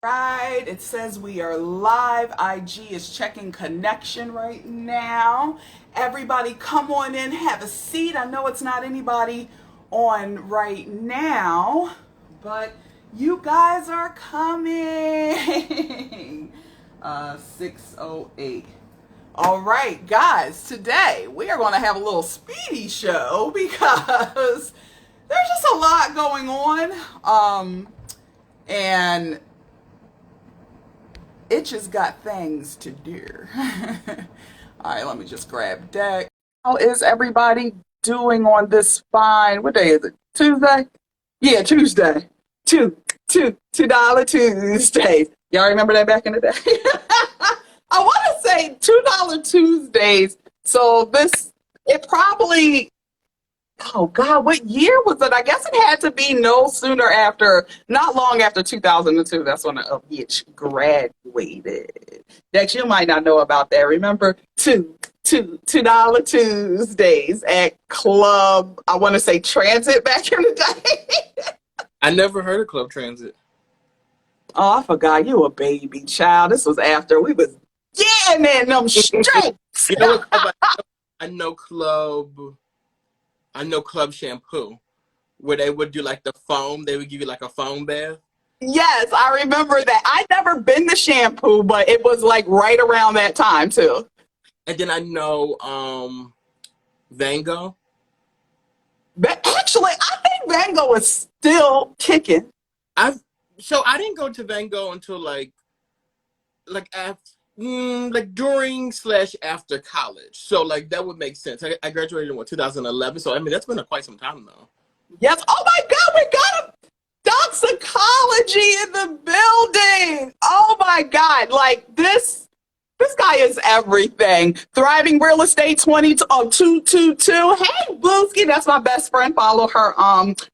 Right, it says we are live. IG is checking connection right now. Everybody come on in, have a seat. I know it's not anybody on right now, but you guys are coming. 6:08. All right, guys, today we are going to have a little speedy show because there's just a lot going on. And it just got things to do. All right, let me just grab deck. How is everybody doing on this fine? What day is it? Tuesday? Yeah, Tuesday. $2 Tuesdays. Y'all remember that back in the day? I want to say $2 Tuesdays. So it probably, oh God, what year was it? I guess it had to be not long after 2002. That's when I graduated. Dex, you might not know about that. Remember $2 Tuesdays at Club, I want to say Transit back in the day. I never heard of Club Transit. Oh, I forgot you a baby child. This was after we was getting in them straight. You know what club I know? Club Shampoo, where they would do like the foam. They would give you like a foam bath. Yes, I remember that. I'd never been to Shampoo, but it was like right around that time too. And then I know Van Gogh. But actually, I think Van Gogh is still kicking. So I didn't go to Van Gogh until like after. Like during / after college, so like that would make sense. I graduated in 2011, so I mean that's been quite some time now. Yes. Oh my God, we got a toxicology in the building. Oh my God, like this guy is everything. Thriving Real Estate 222. Hey, Booski, that's my best friend. Follow her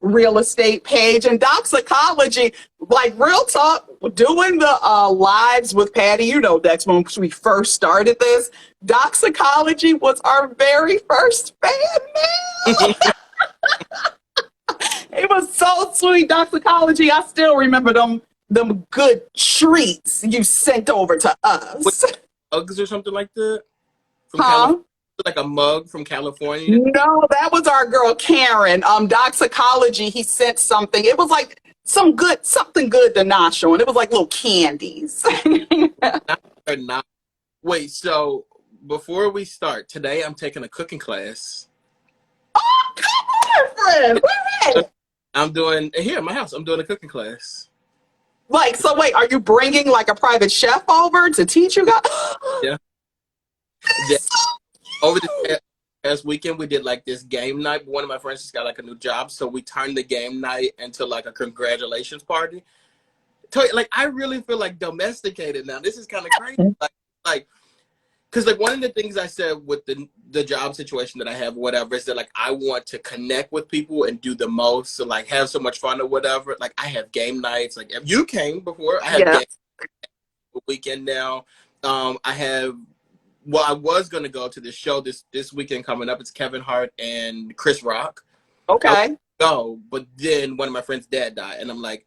real estate page. And Doxicology, like real talk, doing the lives with Patty. You know, that's when we first started this. Doxicology was our very first fan mail. It was so sweet, Doxicology. I still remember them good treats you sent over to us. Mugs or something like that? From Huh? California? Like a mug from California? No, that was our girl Karen. Doxicology, he sent something. It was like something good to nosh on. It was like little candies. Not. Wait, so before we start, today I'm taking a cooking class. Oh, come on, friend. Where at? I'm doing, here at my house, I'm doing a cooking class. Like, so wait, are you bringing like a private chef over to teach you guys? Yeah. Over the past weekend, we did like this game night. One of my friends just got like a new job, so we turned the game night into like a congratulations party. Like, I really feel like domesticated now. This is kind of crazy. Like, because like one of the things I said with the job situation that I have, whatever, is that like I want to connect with people and do the most, so like have so much fun or whatever. Like I have game nights. Like if you came before, I have game weekend now. I was gonna go to this show this weekend coming up. It's Kevin Hart and Chris Rock. Okay. Go, but then one of my friend's dad died, and I'm like,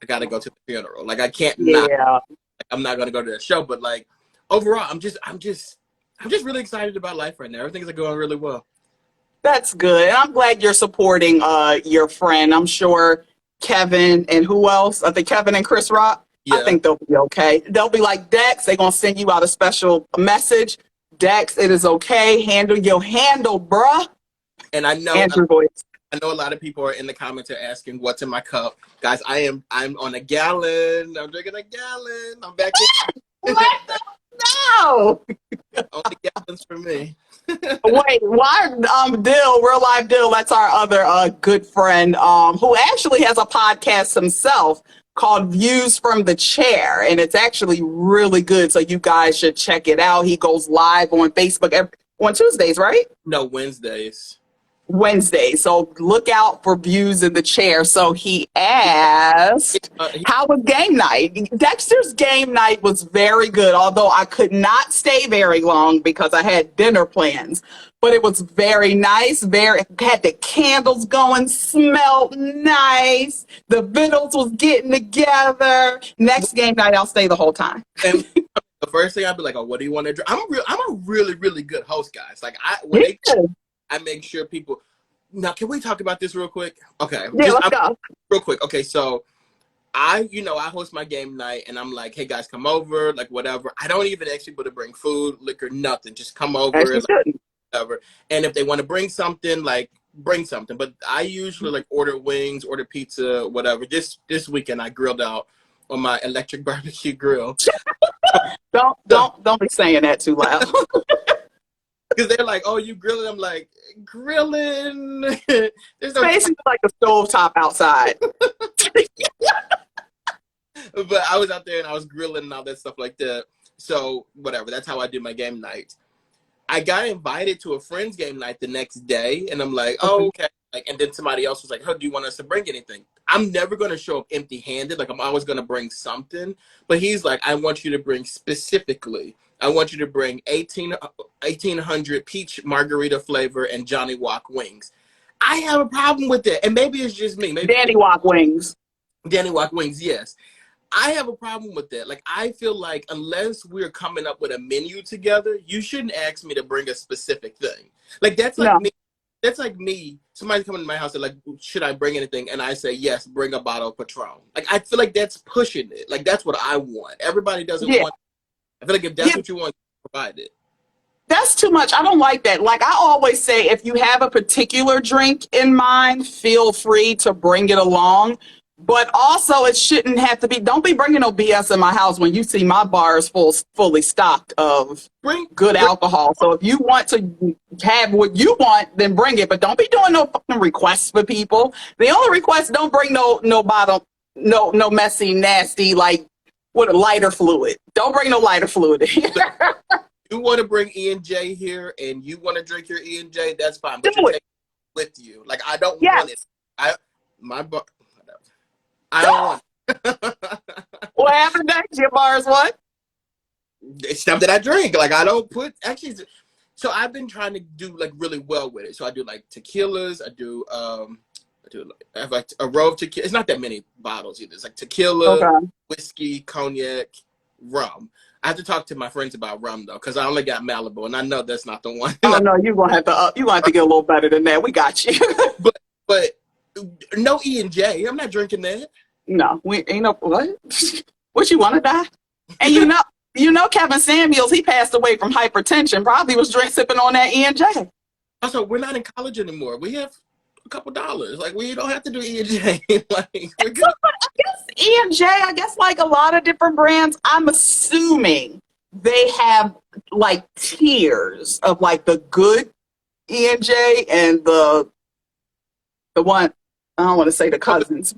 I gotta go to the funeral. Like I can't I'm not gonna go to that show, but like overall, I'm just really excited about life right now. Everything's going really well. That's good. And I'm glad you're supporting your friend. I'm sure Kevin and who else? I think Kevin and Chris Rock. Yeah. I think they'll be okay. They'll be like, Dex, they're going to send you out a special message. Dex, it is okay. Handle your handle, bruh. And I know Andrew voice. I know a lot of people are in the comments are asking what's in my cup. Guys, I'm on a gallon. I'm drinking a gallon. I'm back in. No. Only gallons for me. Wait, why Real Life Dill, that's our other good friend who actually has a podcast himself called Views from the Chair, and it's actually really good, so you guys should check it out. He goes live on Facebook on Tuesdays, right? No, Wednesdays. So look out for Views in the Chair. So he asked, how was game night? Dexter's game night was very good, although I could not stay very long because I had dinner plans. but it was very nice. Very had the candles going, smelled nice. The Beatles was getting together. Next game night, I'll stay the whole time. And the first thing I'd be like, "Oh, what do you want to drink?" I'm a really, really good host, guys. Like Yeah, I make sure people. Now, can we talk about this real quick? Okay, yeah, let's go. real quick. Okay, so I host my game night, and I'm like, "Hey guys, come over, like whatever." I don't even ask people to bring food, liquor, nothing. Just come As over, you like, should. whatever. And if they want to bring something, like bring something. But I usually like order wings, order pizza, whatever. This weekend I grilled out on my electric barbecue grill. Don't be saying that too loud. Because they're like, "Oh, you grilling?" I'm like, "Grilling." There's no Basically like a stove top outside. but I was out there and I was grilling and all that stuff like that. So whatever, that's how I do my game night. I got invited to a friend's game night the next day, and I'm like, "Oh, okay." Like, and then somebody else was like, "Oh, do you want us to bring anything?" I'm never gonna show up empty-handed. Like, I'm always gonna bring something. But he's like, "I want you to bring specifically. I want you to bring 1800 peach margarita flavor and Johnny Walk wings." I have a problem with that, and maybe it's just me. Maybe Danny Walk wings. Danny Walk wings, yes. I have a problem with that. Like, I feel like unless we're coming up with a menu together, you shouldn't ask me to bring a specific thing. Like, that's like No. me. That's like me. Somebody's coming to my house and like, "Should I bring anything?" And I say, "Yes, bring a bottle of Patron." Like, I feel like that's pushing it. Like, that's what I want. Everybody doesn't Yeah. want. I feel like if that's what you want, provide it. That's too much. I don't like that. Like I always say, if you have a particular drink in mind, feel free to bring it along. But also, it shouldn't have to be. Don't be bringing no BS in my house when you see my bar is fully stocked of good alcohol. So if you want to have what you want, then bring it. But don't be doing no fucking requests for people. The only request: don't bring no bottle, no messy, nasty like with a lighter fluid. Don't bring no lighter fluid. You want to bring E&J here and you want to drink your E&J, that's fine. But Do you it. take it with you. Like, I don't Yes. want it. I don't want it. What happened next? Your bar is what? It's stuff that I drink. Like, I don't put, actually, so I've been trying to do, like, really well with it. So I do, like, tequilas. I have, like, a row of tequila. It's not that many bottles either. It's, like, tequila, Okay. whiskey, cognac, rum. I have to talk to my friends about rum though, because I only got Malibu, and I know that's not the one. Oh no, you're gonna have to get a little better than that. We got you. but no E&J. I'm not drinking that. No, we ain't no what? What you want to die? And you know Kevin Samuels, he passed away from hypertension. Probably was sipping on that E&J. Also, we're not in college anymore. We have a couple dollars. Like, we don't have to do E&J. Like, we're good. I guess E&J, I guess like a lot of different brands, I'm assuming they have like tiers of like the good E&J and the one, I don't want to say the cousins.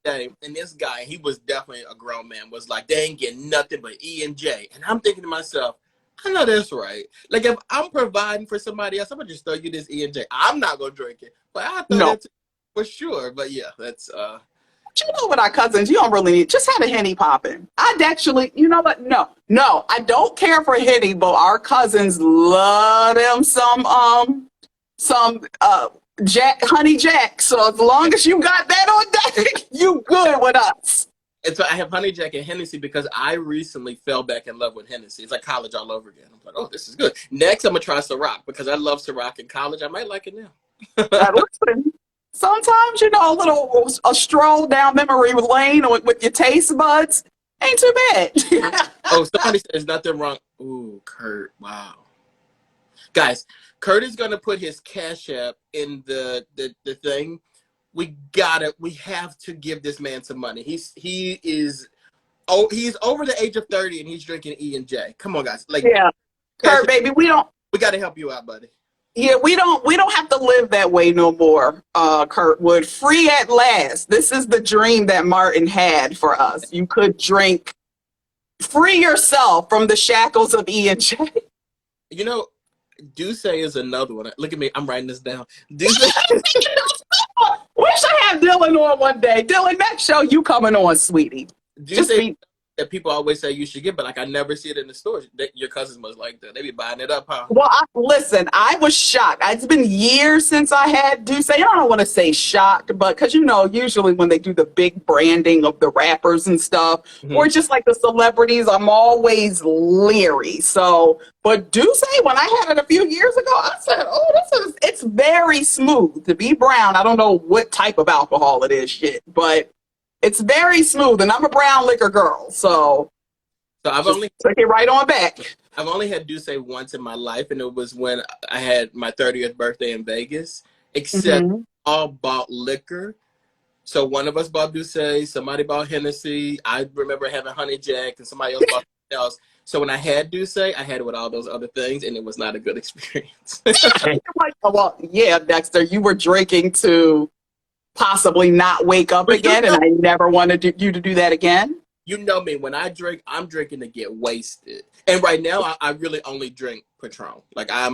And this guy, he was definitely a grown man, was like, "They ain't getting nothing but E&J." And I'm thinking to myself, I know that's right. Like, if I'm providing for somebody else, I'm gonna just throw you this E&J. I'm not gonna drink it, but I throw No. that to you for sure. But yeah, that's But you know, with our cousins, you don't really need, just have a Henny popping. I'd actually, you know what? No, I don't care for Henny, but our cousins love them some honey Jack. So as long as you got that on deck, you good with us. And so I have Honey Jack and Hennessy because I recently fell back in love with Hennessy. It's like college all over again. I'm like, "Oh, this is good." Next, I'm gonna try Ciroc because I love Ciroc in college. I might like it now. Listen, sometimes, you know, a stroll down memory lane with your taste buds ain't too bad. Oh, somebody said there's nothing wrong. Ooh, Kurt. Wow. Guys, Kurt is gonna put his Cash App in the thing. We have to give this man some money. He's over the age of 30 and he's drinking E&J. Come on, guys. Like, Yeah. Kurt, baby, we gotta help you out, buddy. Yeah, we don't have to live that way no more, Kurtwood. Free at last. This is the dream that Martin had for us. You could drink, free yourself from the shackles of E&J. You know, Duce is another one. Look at me, I'm writing this down. Duce. We should have Dylan on one day. Dylan, next show you coming on, sweetie. Duce that people always say you should get, but like I never see it in the stores. Your cousins must like that. They be buying it up, huh? Well, listen, I was shocked. It's been years since I had Duce. I don't want to say shocked, but because, usually when they do the big branding of the rappers and stuff, or just like the celebrities, I'm always leery. So, but Duce, when I had it a few years ago, I said, oh, it's very smooth to be brown. I don't know what type of alcohol it is, but it's very smooth. And I'm a brown liquor girl. So I've only took it right on back. I've only had Duce once in my life, and it was when I had my 30th birthday in Vegas. Except all bought liquor. So one of us bought Duce, somebody bought Hennessy. I remember having Honey Jack, and somebody else bought something else. So when I had Duce, I had it with all those other things, and it was not a good experience. Well, yeah, Dexter, you were drinking to possibly not wake up again, and I never wanted you to do that again. You know me, when I drink, I'm drinking to get wasted. And right now, I really only drink Patron. Like I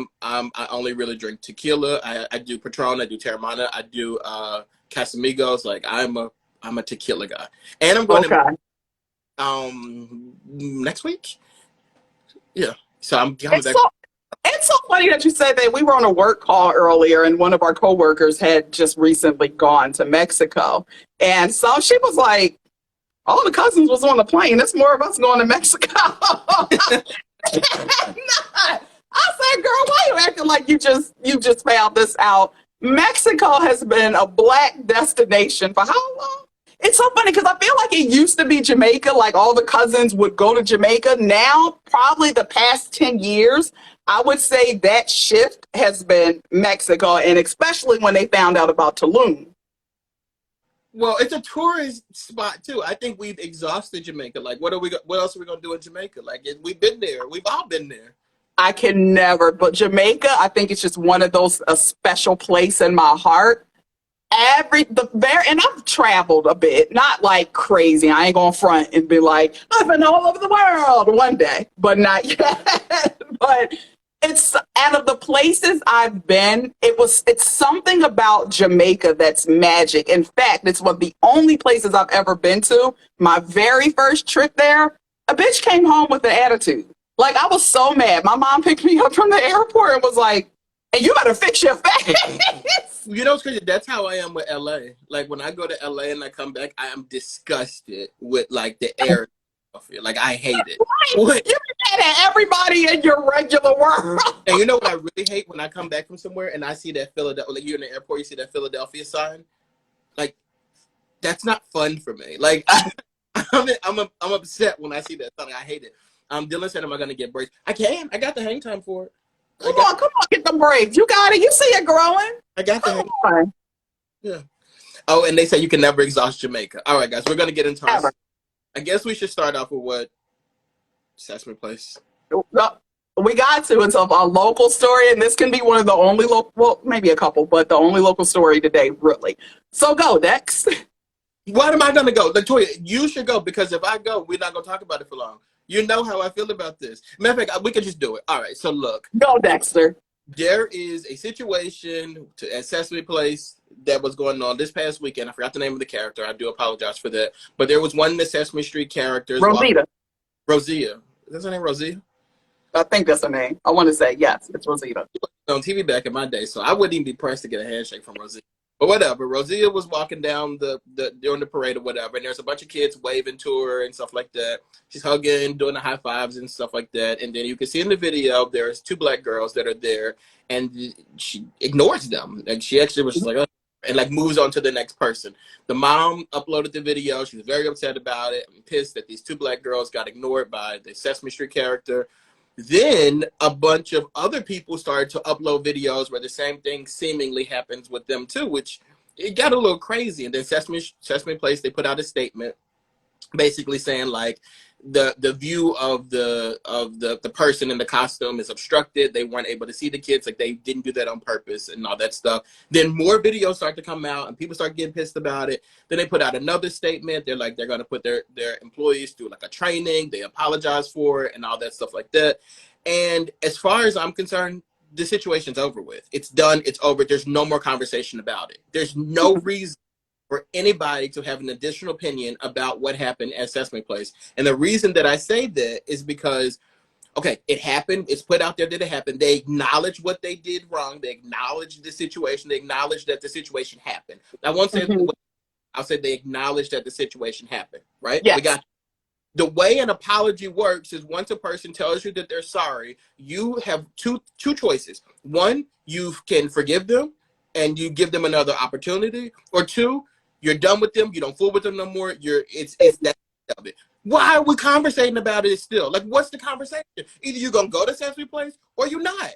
only really drink tequila. I do Patron. I do Terramana. I do Casamigos. Like I'm a tequila guy. And I'm going to next week. Yeah. So I'm coming back. It's so funny that you said that. We were on a work call earlier, and one of our coworkers had just recently gone to Mexico, and so she was like, all the cousins was on the plane. It's more of us going to Mexico. I said, girl, why are you acting like you just found this out? Mexico has been a black destination for how long? It's so funny because I feel like it used to be Jamaica, like all the cousins would go to Jamaica. Now, probably the past 10 years, I would say that shift has been Mexico, and especially when they found out about Tulum. Well, it's a tourist spot too. I think we've exhausted Jamaica. Like, what else are we gonna do in Jamaica? Like, we've been there. We've all been there. I can never, but Jamaica, I think it's just one of those, a special place in my heart. And I've traveled a bit, not like crazy. I ain't gonna front and be like, I've been all over the world one day, but not yet. But it's out of the places I've been, it's something about Jamaica that's magic. In fact, it's one of the only places I've ever been to. My very first trip there, a bitch came home with an attitude. Like, I was so mad. My mom picked me up from the airport and was like, and you better fix your face. You know what's crazy? That's how I am with LA. Like, when I go to LA and I come back, I am disgusted with like the air. Like, I hate it. Right. You're mad at everybody in your regular world. And you know what I really hate? When I come back from somewhere and I see that Philadelphia, like you're in the airport, you see that Philadelphia sign. Like, that's not fun for me. Like, I'm upset when I see that sign. I hate it. Dylan said, am I going to get braids? I can. I got the hang time for it. Come on, get the braids. You got it. You see it growing. I got the hang time. Yeah. Oh, and they say you can never exhaust Jamaica. All right, guys, we're going to get into it. I guess we should start off with what? Sesame Place. We got to. It's a local story, and this can be one of the only local, well, maybe a couple, but the only local story today, really. So go, Dex. What am I going to go? Latoya, you should go, because if I go, we're not going to talk about it for long. You know how I feel about this. Matter of fact, we could just do it. All right, so look. Go, Dexter. There is a situation at Sesame Place that was going on this past weekend. I forgot the name of the character. I do apologize for that. But there was one of the Sesame Street characters. Rosita. Rosia. Is that her name, Rosia? I think that's her name. I want to say, yes, it's Rosita. On TV back in my day, so I wouldn't even be pressed to get a handshake from Rosia. But whatever. Rosia was walking down during the parade or whatever, and there's a bunch of kids waving to her and stuff like that. She's hugging, doing the high fives and stuff like that. And then you can see in the video, there's two black girls that are there, and she ignores them. And she actually was just like, oh, and like moves on to the next person. The mom uploaded the video. She was very upset about it. I'm pissed that these two black girls got ignored by the Sesame Street character. Then a bunch of other people started to upload videos where the same thing seemingly happens with them too, which it got a little crazy. And then Sesame Place, they put out a statement basically saying like the view of the person in the costume is obstructed. They weren't able to see the kids, like they didn't do that on purpose and all that stuff. Then more videos start to come out and people start getting pissed about it. Then they put out another statement. They're like, they're going to put their employees through like a training. They apologize for it and all that stuff like that. And as far as I'm concerned, the situation's over with. It's done. It's over. There's no more conversation about it. There's no reason for anybody to have an additional opinion about what happened at Sesame Place. And the reason that I say that is because, okay, it happened. It's put out there that it happened. They acknowledge what they did wrong. They acknowledge the situation. They acknowledge that the situation happened. I won't say, I'll say they acknowledge that the situation happened, right? Yes. We got the way an apology works is once a person tells you that they're sorry, you have two choices. One, you can forgive them and you give them another opportunity, or two, you're done with them, you don't fool with them no more. It's that of it. Why are we conversating about it still? Like, what's the conversation? Either you're gonna go to Sesame Place or you're not.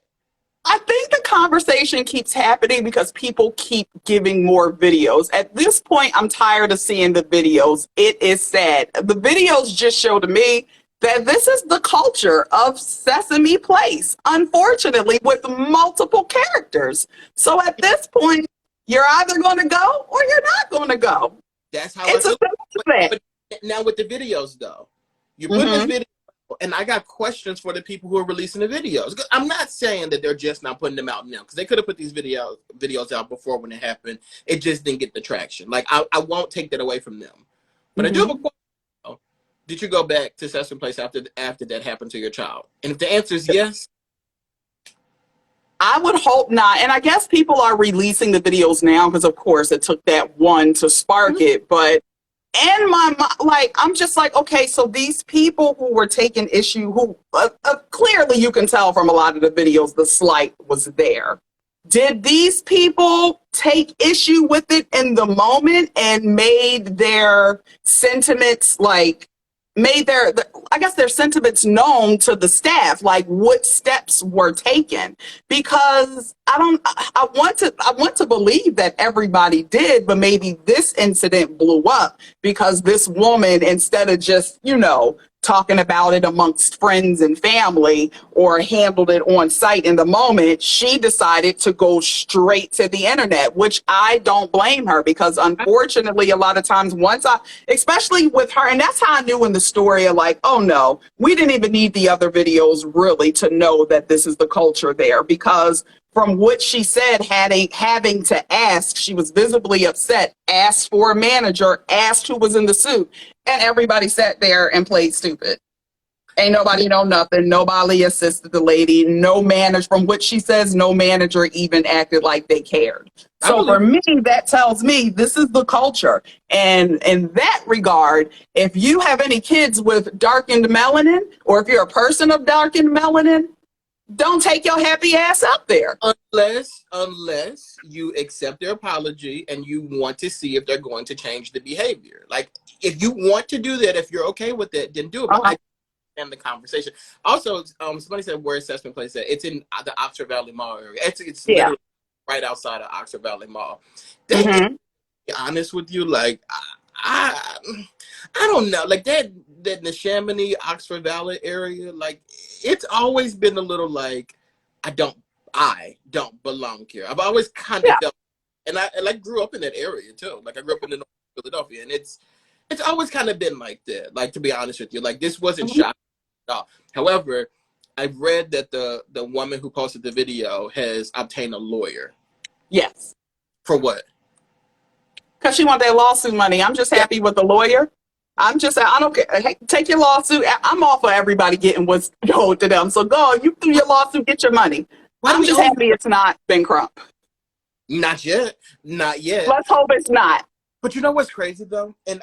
I think the conversation keeps happening because people keep giving more videos. At this point, I'm tired of seeing the videos. It is sad. The videos just show to me that this is the culture of Sesame Place, unfortunately, with multiple characters. So at this point, you're either going to go or you're not going to go. That's how it's I feel. But now with the videos, though, you put this video, and I got questions for the people who are releasing the videos. I'm not saying that they're just not putting them out now, because they could have put these videos out before when it happened. It just didn't get the traction. Like, I won't take that away from them. But I do have a question. Did you go back to Sesame Place after that happened to your child? And if the answer is yes, I would hope not. And I guess people are releasing the videos now because, of course, it took that one to spark it. But in my mind, like, I'm just like, okay, so these people who were taking issue, who clearly you can tell from a lot of the videos, the slight was there. Did these people take issue with it in the moment and made their sentiments, like, I guess their sentiments known to the staff, like what steps were taken? Because I want to believe that everybody did, but maybe this incident blew up because this woman, instead of just, talking about it amongst friends and family or handled it on site in the moment, she decided to go straight to the internet, which I don't blame her, because unfortunately, a lot of times especially with her, and that's how I knew in the story, like, oh no, we didn't even need the other videos really to know that this is the culture there, because from what she said, having to ask, she was visibly upset, asked for a manager, asked who was in the suit, and everybody sat there and played stupid. Ain't nobody know nothing. Nobody assisted the lady. No manager, from what she says, no manager even acted like they cared. So for me, that tells me this is the culture. And in that regard, if you have any kids with darkened melanin, or if you're a person of darkened melanin, don't take your happy ass up there. Unless you accept their apology and you want to see if they're going to change the behavior. Like, if you want to do that, if you're okay with it, then do it. But I understand the conversation. Also, somebody said where Sesame Place at. It's in the Oxford Valley Mall area. It's literally right outside of Oxford Valley Mall. To be honest with you, like, I don't know, like that Neshaminy, Oxford Valley area, like, it's always been a little like I don't belong here. I've always kind of felt, and I like grew up in that area too. Like, I grew up in North Philadelphia, and it's always kind of been like that. Like, to be honest with you, like, this wasn't shocking at all. However, I've read that the woman who posted the video has obtained a lawyer. Yes. For what? Because she want that lawsuit money. I'm just happy with the lawyer. I don't care. Hey, take your lawsuit. I'm all for everybody getting what's owed to them. So go, you do your lawsuit, get your money. I'm just happy it's not Ben Crump. Not yet. Let's hope it's not. But you know what's crazy though? And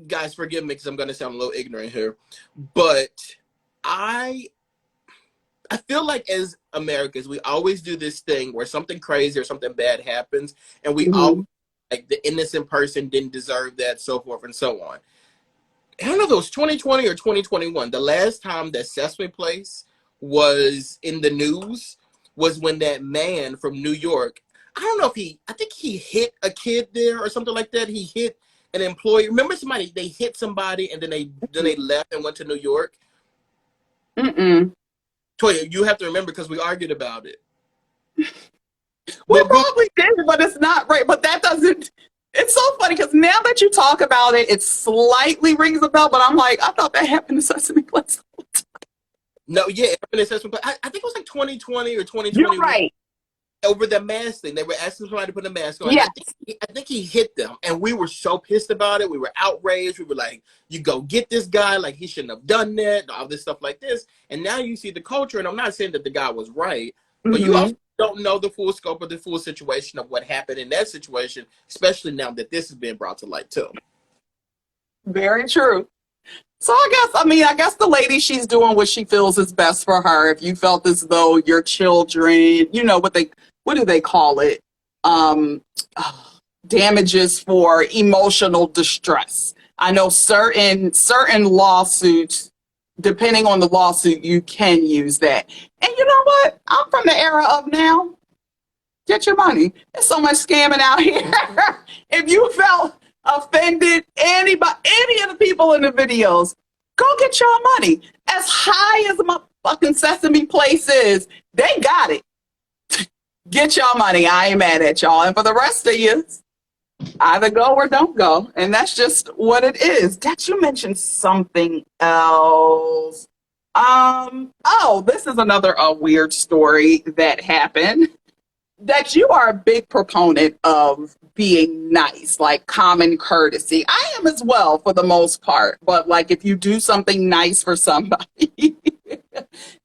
guys, forgive me because I'm going to sound a little ignorant here. But I feel like as Americans, we always do this thing where something crazy or something bad happens, and we all, like, the innocent person didn't deserve that, so forth and so on. I don't know if it was 2020 or 2021. The last time that Sesame Place was in the news was when that man from New York, I don't know if I think he hit a kid there or something like that. He hit an employee. Remember they hit somebody and then they left and went to New York? Toya, you have to remember because we argued about it. We probably did, but it's not right. But that doesn't. It's so funny because now that you talk about it, it slightly rings a bell. But I'm like, I thought that happened to Sesame Place. No, yeah, it happened to Sesame Place. I think it was like 2020 or 2021. You're right. over the mask thing. They were asking somebody to put a mask on. And Yes. I think he hit them, and we were so pissed about it. We were outraged. We were like, "You go get this guy! Like he shouldn't have done that." All this stuff like this. And now you see the culture. And I'm not saying that the guy was right, but you Hmm. also don't know the full scope of the full situation of what happened in that situation, especially now that this has been brought to light too. Very true. So I guess the lady, she's doing what she feels is best for her. If you felt as though your children, what do they call it? Um, Damages for emotional distress. I know certain lawsuits, depending on the lawsuit, you can use that. And you know what? I'm from the era of now. Get your money. There's so much scamming out here. If you felt offended, any of the people in the videos, go get your money. As high as my fucking Sesame Place is, they got it. Get your money. I ain't mad at y'all. And for the rest of you, either go or don't go. And that's just what it is. Dex, you mentioned something else. This is another weird story that happened. That you are a big proponent of being nice, like common courtesy. I am as well for the most part, but like if you do something nice for somebody,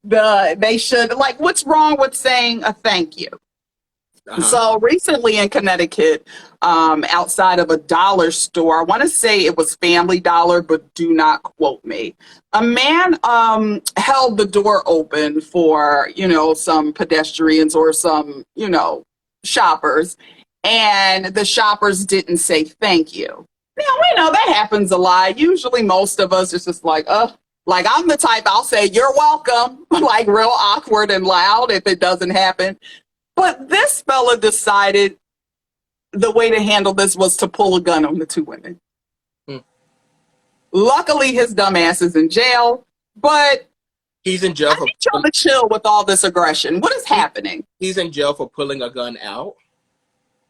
they should, like, what's wrong with saying a thank you? Uh-huh. So recently in Connecticut, outside of a dollar store, I want to say it was Family Dollar, but do not quote me. A man held the door open for, some pedestrians or some, shoppers, and the shoppers didn't say thank you. Now, we know that happens a lot. Usually most of us is just like I'm the type, I'll say, you're welcome, like real awkward and loud if it doesn't happen. But this fella decided the way to handle this was to pull a gun on the two women. Hmm. Luckily, his dumb ass is in jail, but he's in jail I need y'all to chill with all this aggression. What is happening? He's in jail for pulling a gun out.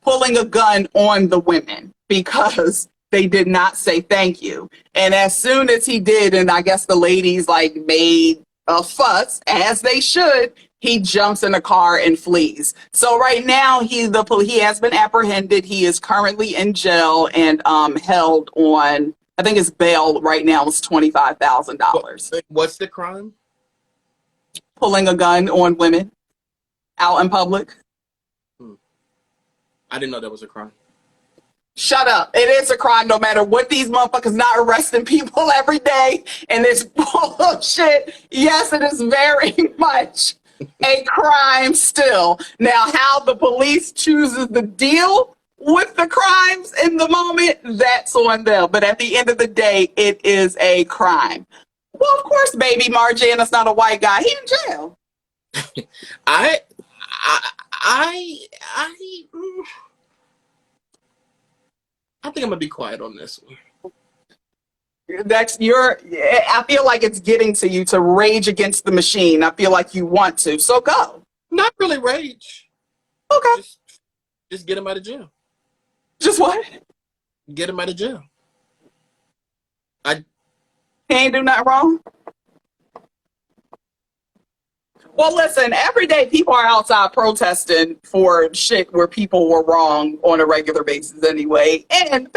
Pulling a gun on the women because they did not say thank you. And as soon as he did, and I guess the ladies made a fuss, as they should, he jumps in a car and flees. So right now he has been apprehended. He is currently in jail and held on, I think his bail right now is $25,000. What's the crime? Pulling a gun on women out in public. I didn't know that was a crime. Shut up. It is a crime no matter what. These motherfuckers not arresting people every day and this bullshit. Yes, it is very much a crime still. Now, how the police chooses to deal with the crimes in the moment, that's on them. But at the end of the day, it is a crime. Well, of course, baby Marjana's not a white guy. He in jail. I think I'm gonna be quiet on this one. I feel like it's getting to you to rage against the machine. I feel like you want to, so go. Not really rage. Okay. Just get him out of jail. Just what? Get him out of jail. He ain't do nothing wrong. Well, listen, every day people are outside protesting for shit where people were wrong on a regular basis anyway. And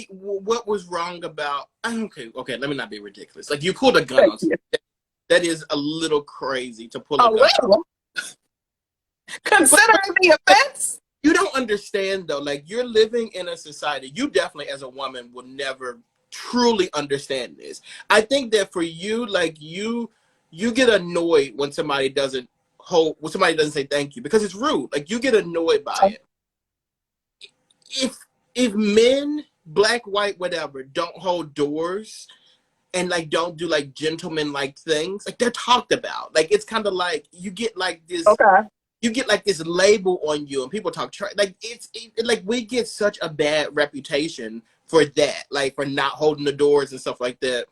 what was wrong about, okay, let me not be ridiculous. Like, you pulled a gun on somebody. That is a little crazy to pull a gun. Little? Considering the offense? You don't understand, though. Like, you're living in a society, you definitely as a woman will never truly understand this. I think that for you, like, you get annoyed when somebody doesn't say thank you because it's rude. Like, you get annoyed by it. If men, black, white, whatever, don't hold doors and like don't do like gentleman like things, like they're talked about. Like, it's kind of like you get like this. Okay. You get like this label on you, and people talk like like we get such a bad reputation for that, like for not holding the doors and stuff like that.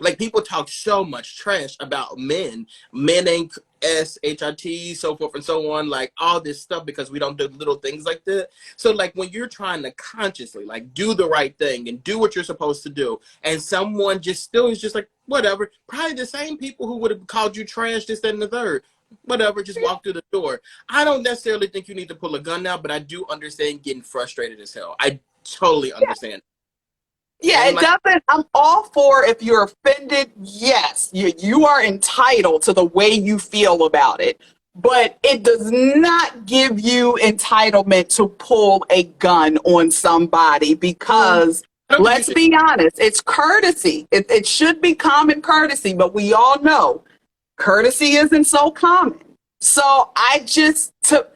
Like, people talk so much trash about men. Men ain't shit, so forth and so on, like all this stuff because we don't do little things like that. So like when you're trying to consciously like do the right thing and do what you're supposed to do, and someone just still is just like whatever, probably the same people who would have called you trash, this, that, and the third. whatever, just walk through the door. I don't necessarily think you need to pull a gun now, but I do understand getting frustrated as hell. I totally understand. Yeah, And it doesn't. I'm all for if you're offended, yes, you are entitled to the way you feel about it. But it does not give you entitlement to pull a gun on somebody because I don't think you let's should. be honest, it's courtesy. It should be common courtesy, but we all know courtesy isn't so common. So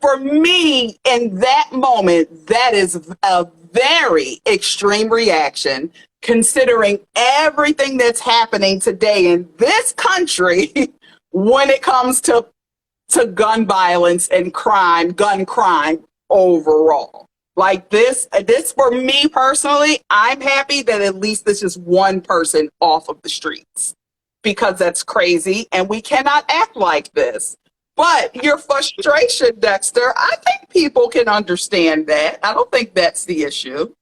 for me, in that moment, that is a very extreme reaction, considering everything that's happening today in this country when it comes to gun violence and gun crime overall. Like this for me personally, I'm happy that at least this is one person off of the streets because that's crazy and we cannot act like this. But your frustration, Dexter, I think people can understand that. I don't think that's the issue.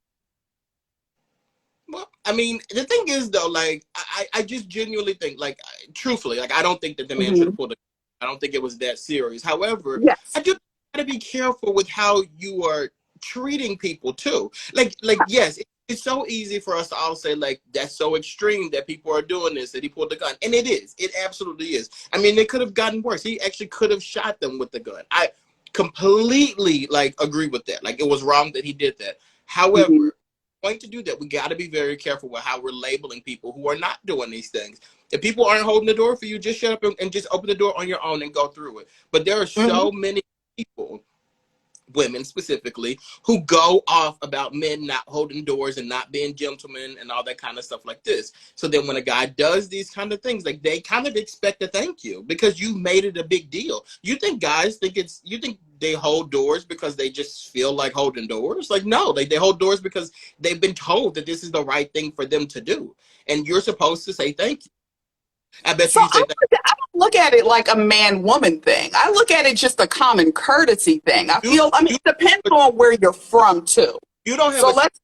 Well, I mean, the thing is though, like I just genuinely think, like, truthfully, like I don't think that the man should Mm-hmm. have pulled it. I don't think it was that serious. However, I Yes. do gotta be careful with how you are treating people too. Like yes, it's so easy for us to all say like that's so extreme that people are doing this, that he pulled the gun, and it is. It absolutely is. I mean, it could have gotten worse. He actually could have shot them with the gun. I completely like agree with that. Like it was wrong that he did that. Mm-hmm. However, going to do that, we got to be very careful with how we're labeling people who are not doing these things. If people aren't holding the door for you, just shut up and just open the door on your own and go through it. But there are Mm-hmm. so many people, women specifically, who go off about men not holding doors and not being gentlemen and all that kind of stuff like this. So then when a guy does these kind of things, like they kind of expect a thank you because you made it a big deal. You think guys think you think they hold doors because they just feel like holding doors? Like no, they hold doors because they've been told that this is the right thing for them to do. And you're supposed to say thank you. I bet So you say thank I don't look at it like a man woman thing. I look at it just a common courtesy thing. I you. feel, I mean, You, it depends on where you're from too. you don't have So a let's,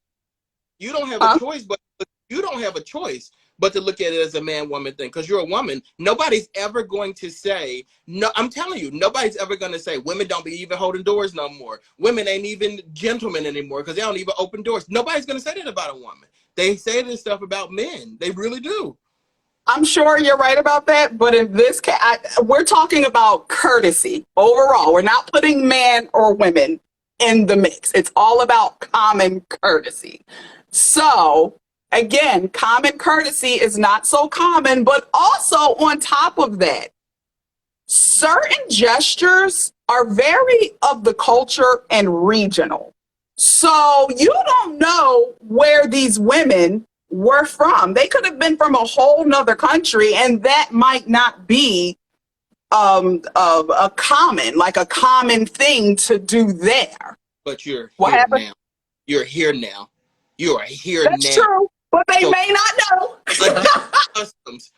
you don't have a huh? choice, but you don't have a choice but to look at it as a man woman thing because you're a woman. Nobody's ever going to say no. I'm telling you, nobody's ever going to say women don't be even holding doors no more. Women ain't even gentlemen anymore because they don't even open doors. Nobody's going to say that about a woman. They say this stuff about men. They really do. I'm sure you're right about that, but in this case, we're talking about courtesy overall. We're not putting man or women in the mix. It's all about common courtesy. So, again, common courtesy is not so common, but also on top of that, certain gestures are very of the culture and regional. So you don't know where these women were from. They could have been from a whole nother country, and that might not be a common thing to do there. But you're What here happened? now. You're here now. You are here That's now. true, but they So may not know. adjust customs.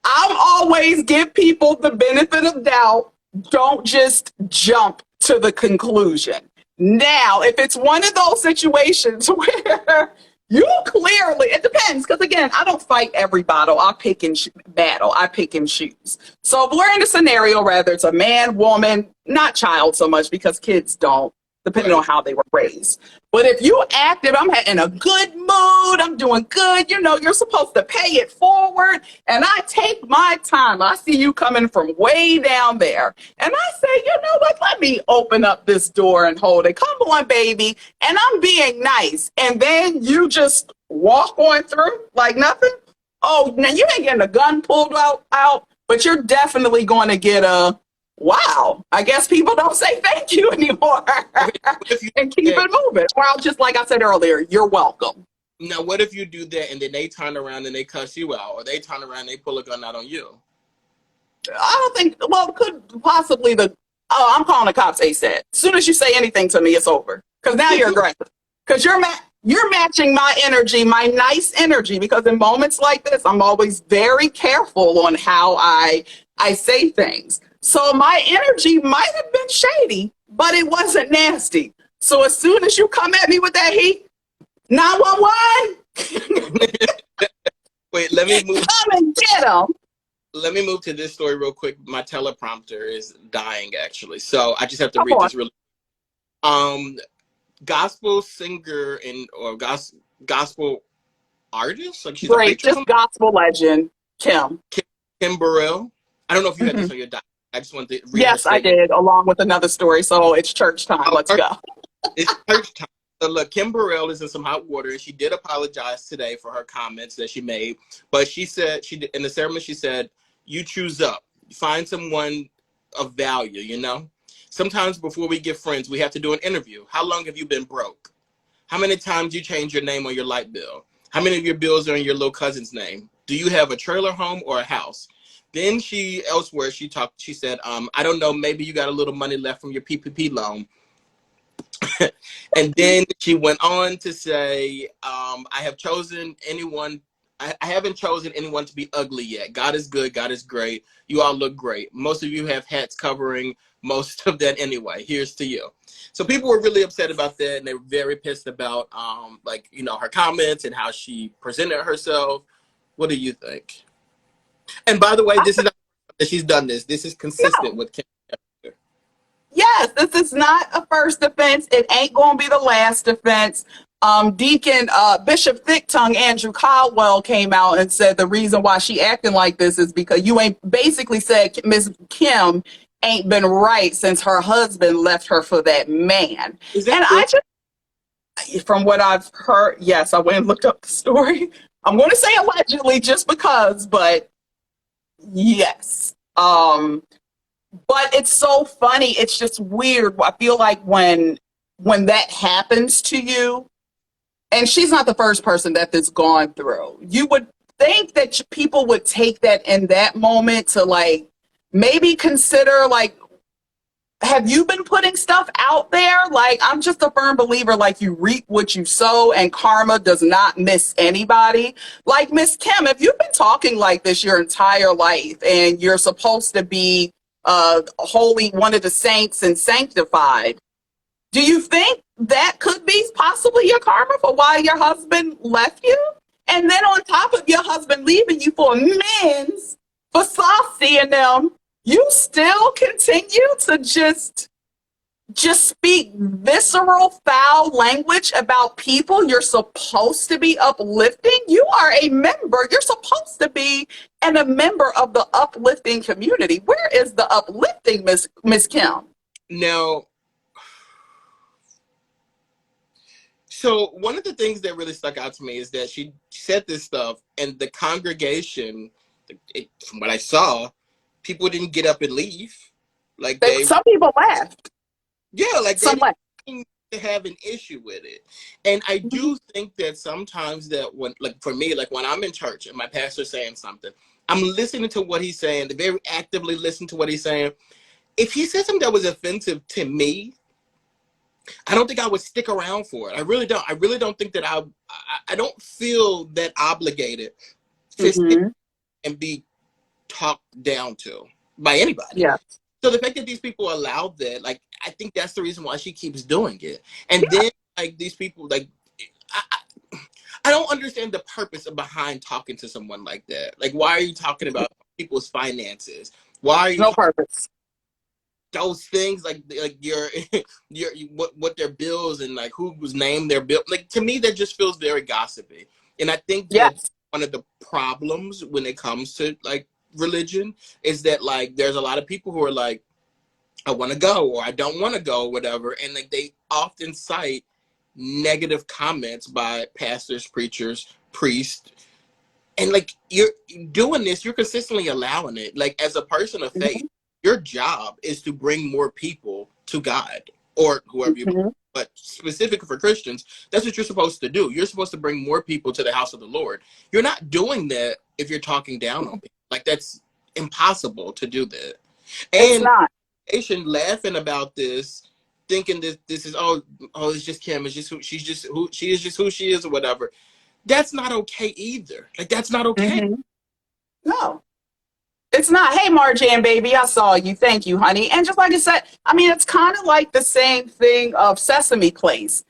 I'm always give people the benefit of doubt. Don't just jump to the conclusion. Now, if it's one of those situations where you clearly, it depends, because again, I don't fight every battle. I pick and choose. So if we're in a scenario, whether it's a man, woman, not child so much because kids don't, depending Right. on how they were raised. But if you active, I'm in a good mood, I'm doing good, you're supposed to pay it forward. And I take my time. I see you coming from way down there. And I say, you know what? Let me open up this door and hold it. Come on, baby. And I'm being nice. And then you just walk on through like nothing. Oh, now you ain't getting a gun pulled out, but you're definitely going to get a, wow, I guess people don't say thank you anymore What if you and do keep that? it moving. Well, just like I said earlier, you're welcome. Now, what if you do that and then they turn around and they cuss you out, or they turn around and they pull a gun out on you? I don't think, well, could possibly I'm calling the cops ASAP. As soon as you say anything to me, it's over. Because now you're aggressive. Because you're matching my energy, my nice energy. Because in moments like this, I'm always very careful on how I say things. So my energy might have been shady, but it wasn't nasty. So as soon as you come at me with that heat, 911, Wait, let me move. come and get them. let me move to this story real quick. My teleprompter is dying actually, so I just have to Come read on. this really. Um, gospel singer and or gospel artist, like she's a Great. preacher or Just something. gospel legend, Kim. Kim, Kim Burrell. I don't know if you had Hmm. this on your doc. I just wanted to read her Yes, I statement. did, along with another story. So it's church time. Oh, Let's go. it's church time. So look, Kim Burrell is in some hot water, and she did apologize today for her comments that she made. But she said in the ceremony she said, "You choose up, find someone of value. You know, sometimes before we get friends, we have to do an interview. How long have you been broke? How many times you change your name on your light bill? How many of your bills are in your little cousin's name? Do you have a trailer home or a house?" Then elsewhere she said, I don't know, maybe you got a little money left from your PPP loan. And then she went on to say, I haven't chosen anyone to be ugly yet. God is good. God is great. You all look great. Most of you have hats covering most of that anyway. Here's to you. So people were really upset about that, and they were very pissed about, her comments and how she presented herself. What do you think? And by the way, this is not that she's done this. This is consistent No. with Kim. Yes, this is not a first offense. It ain't going to be the last offense. Deacon Bishop Thick Tongue Andrew Caldwell came out and said the reason why she acting like this is because you ain't basically said Miss Kim ain't been right since her husband left her for that man. Is that And true? I just, from what I've heard, yes, I went and looked up the story. I'm going to say allegedly just because, but yes. But it's so funny. It's just weird. I feel like when that happens to you, and she's not the first person that this gone through. You would think that people would take that in that moment to like maybe consider like, have you been putting stuff out there? Like, I'm just a firm believer, like you reap what you sow and karma does not miss anybody. Like Miss Kim, if you've been talking like this your entire life and you're supposed to be holy, one of the saints and sanctified, do you think that could be possibly your karma for why your husband left you? And then on top of your husband leaving you for men's, for Saucy and them, you still continue to just speak visceral, foul language about people you're supposed to be uplifting. You are a member. You're supposed to be a member of the uplifting community. Where is the uplifting, Miss Kim? Now, so one of the things that really stuck out to me is that she said this stuff, and the congregation, from what I saw, people didn't get up and leave. Like Some people laughed. yeah, like they Some didn't laughed. seem to have an issue with it. And I do think that sometimes that when, like for me, like when I'm in church and my pastor's saying something, I'm listening to what he's saying, very actively listen to what he's saying. If he said something that was offensive to me, I don't think I would stick around for it. I really don't. I really don't think that I don't feel that obligated to stick Mm-hmm. and be talked down to by anybody. Yeah. So the fact that these people allowed that, like, I think that's the reason why she keeps doing it. And Yeah. then, like, these people, like, I don't understand the purpose behind talking to someone like that. Like, why are you talking about people's finances? Why are you No talking purpose. those things like your what their bills and like whose name their bill, like to me that just feels very gossipy. And I think that Yes. one of the problems when it comes to like religion is that like there's a lot of people who are like, I want to go or I don't want to go or whatever, and like they often cite negative comments by pastors, preachers, priests, and like you're doing this, you're consistently allowing it. Like as a person of faith, Mm-hmm. your job is to bring more people to God or whoever you believe. Mm-hmm. But specifically for Christians, that's what you're supposed to do. You're supposed to bring more people to the house of the Lord. You're not doing that if you're talking down on people. Like that's impossible to do that. It's And not. Asian laughing about this, thinking that this is it's just Kim. It's just who she is, just who she is or whatever. That's not okay either. Like that's not okay. Mm-hmm. No. It's not, hey, Marjan, baby, I saw you. Thank you, honey. And just like I said, I mean, it's kind of like the same thing of Sesame Place.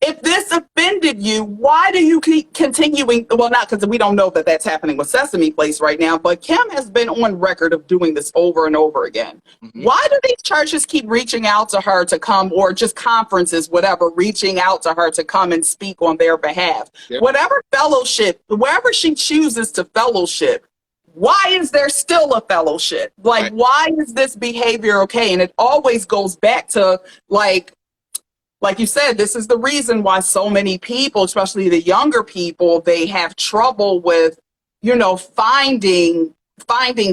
if this offended you, why do you keep continuing? Well, not because we don't know that that's happening with Sesame Place right now, but Kim has been on record of doing this over and over again. Mm-hmm. Why do these churches keep reaching out to her to come, or just conferences, whatever, reaching out to her to come and speak on their behalf? Yep. Whatever fellowship, wherever she chooses to fellowship, why is there still a fellowship? Like, Right. why is this behavior okay? And it always goes back to like you said, this is the reason why so many people, especially the younger people, they have trouble with, finding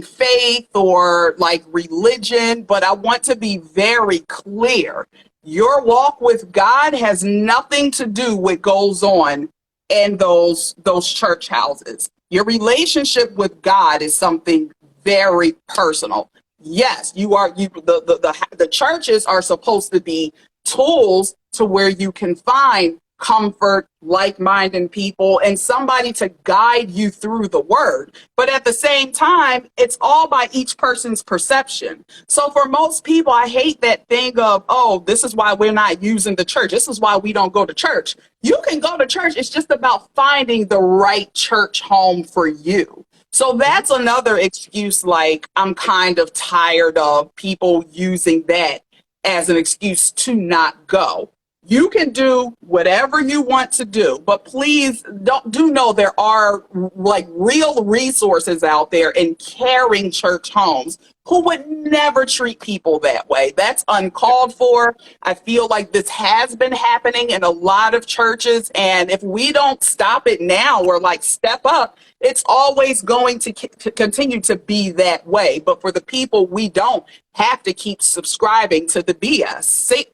faith or like religion. But I want to be very clear. Your walk with God has nothing to do with what goes on in those church houses. Your relationship with God is something very personal. Yes, the churches are supposed to be tools to where you can find comfort, like-minded people, and somebody to guide you through the word. But at the same time, it's all by each person's perception. So for most people, I hate that thing of, oh, this is why we're not using the church. This is why we don't go to church. You can go to church. It's just about finding the right church home for you. So that's another excuse. Like, I'm kind of tired of people using that as an excuse to not go. You can do whatever you want to do, but please do know there are like real resources out there in caring church homes who would never treat people that way. That's uncalled for. I feel like this has been happening in a lot of churches, and if we don't stop it now or like step up, it's always going to continue to be that way. But for the people, we don't have to keep subscribing to the BS.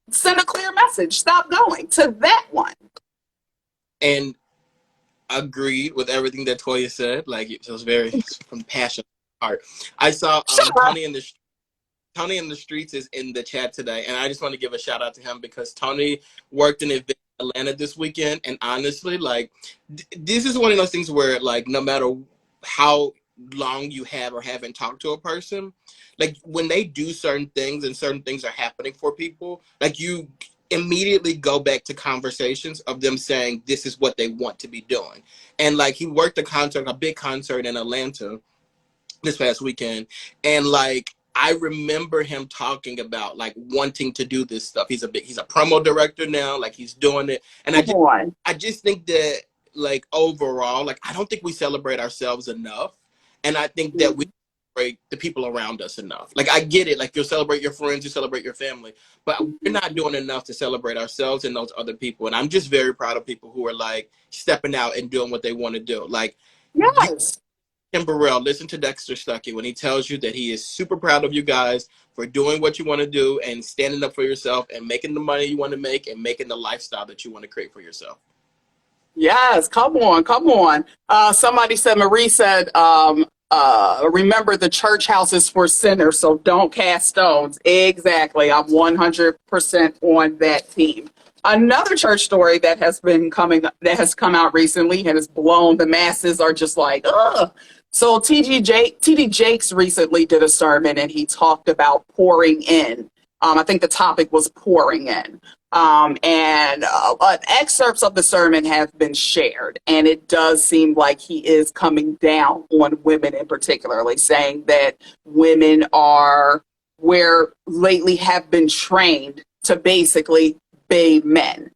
Send a clear message. Stop going to that one. And agreed with everything that Toya said. Like, it was very from passion heart. I saw Tony in the streets is in the chat today, and I just want to give a shout out to him because Tony worked an event in Atlanta this weekend, and honestly, like, this is one of those things where, like, no matter how long you have or haven't talked to a person, like, when they do certain things and certain things are happening for people, like, you immediately go back to conversations of them saying this is what they want to be doing. And like, he worked a big concert in Atlanta this past weekend, and like, I remember him talking about like wanting to do this stuff. He's a promo director now, like he's doing it. And I just think that, like, overall, like, I don't think we celebrate ourselves enough. And I think that we celebrate the people around us enough. Like, I get it, like, you'll celebrate your friends, you celebrate your family, but we're not doing enough to celebrate ourselves and those other people. And I'm just very proud of people who are like stepping out and doing what they want to do. Like, yes. Kim Burrell, listen to Dexter Stuckey when he tells you that he is super proud of you guys for doing what you want to do and standing up for yourself and making the money you want to make and making the lifestyle that you want to create for yourself. Yes, come on. Somebody said, Marie said, remember the church house is for sinners, so don't cast stones. Exactly. I'm 100% on that team. Another church story that has come out recently and has blown the masses are just like, ugh. So TD Jakes recently did a sermon and he talked about pouring in. I think the topic was pouring in. And excerpts of the sermon have been shared, and it does seem like he is coming down on women in particularly, saying that women are where lately have been trained to basically be men.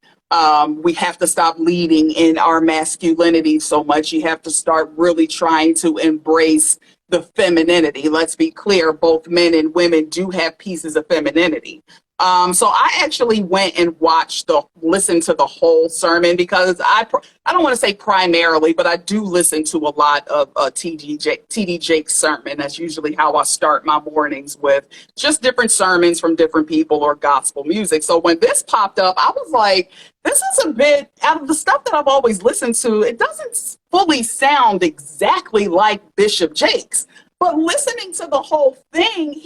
We have to stop leading in our masculinity so much. You have to start really trying to embrace the femininity. Let's be clear, both men and women do have pieces of femininity. So I actually went and listened to the whole sermon because I don't want to say primarily, but I do listen to a lot of TD Jake's sermon. That's usually how I start my mornings, with just different sermons from different people or gospel music. So when this popped up, I was like, this is a bit out of the stuff that I've always listened to. It doesn't fully sound exactly like Bishop Jakes, but listening to the whole thing,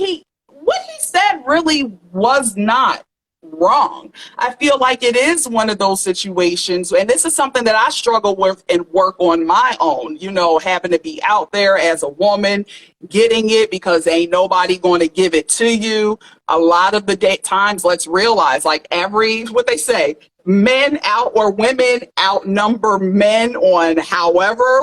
what he said really was not wrong. I feel like it is one of those situations, and this is something that I struggle with and work on my own, having to be out there as a woman, getting it because ain't nobody going to give it to you. A lot of the times, let's realize, like what they say, men out or women outnumber men on however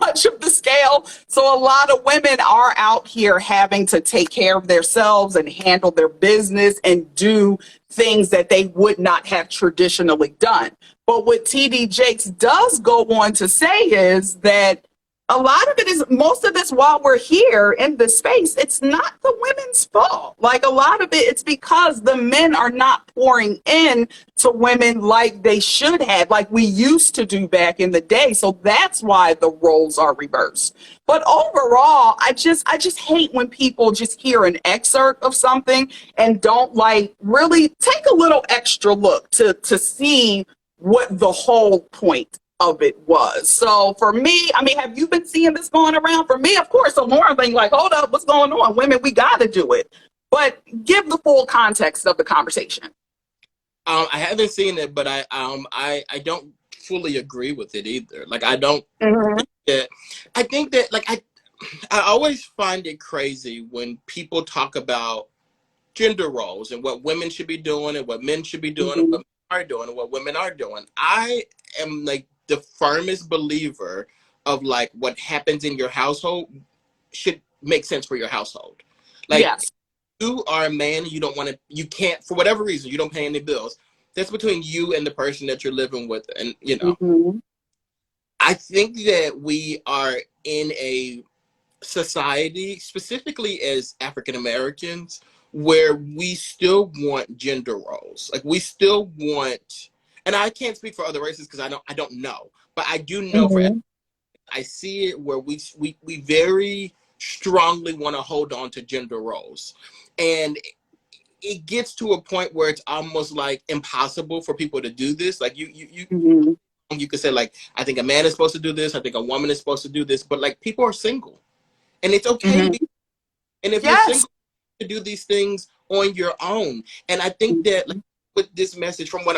much of the scale. So a lot of women are out here having to take care of themselves and handle their business and do things that they would not have traditionally done. But what TD Jakes does go on to say is that a lot of it is, most of this while we're here in this space, it's not the women's fault. Like a lot of it, it's because the men are not pouring in to women like they should have, like we used to do back in the day. So that's why the roles are reversed. But overall, I just hate when people just hear an excerpt of something and don't like really take a little extra look to see what the whole point of it was. So for me, I mean, have you been seeing this going around? For me, of course, a more thing like, hold up, what's going on? Women, we got to do it. But give the full context of the conversation. I haven't seen it, but I don't fully agree with it either. Like I don't. Mm-hmm. That, I think that like I always find it crazy when people talk about gender roles and what women should be doing and what men should be doing and Mm-hmm. what men are doing and what women are doing. I am like the firmest believer of like what happens in your household should make sense for your household. Like Yes. you are a man, you don't want to, you can't, for whatever reason, you don't pay any bills. That's between you and the person that you're living with. And, you know, Mm-hmm. I think that we are in a society, specifically as African Americans, where we still want gender roles. Like we still want, and I can't speak for other races because I don't know, but I do know for Mm-hmm. I see it where we very strongly want to hold on to gender roles, and it gets to a point where it's almost like impossible for people to do this. Like Mm-hmm. you could say like I think a man is supposed to do this, I think a woman is supposed to do this, but like people are single, and it's okay to Mm-hmm. be. And if you're Yes. single, to do these things on your own. And I think that like, with this message, from what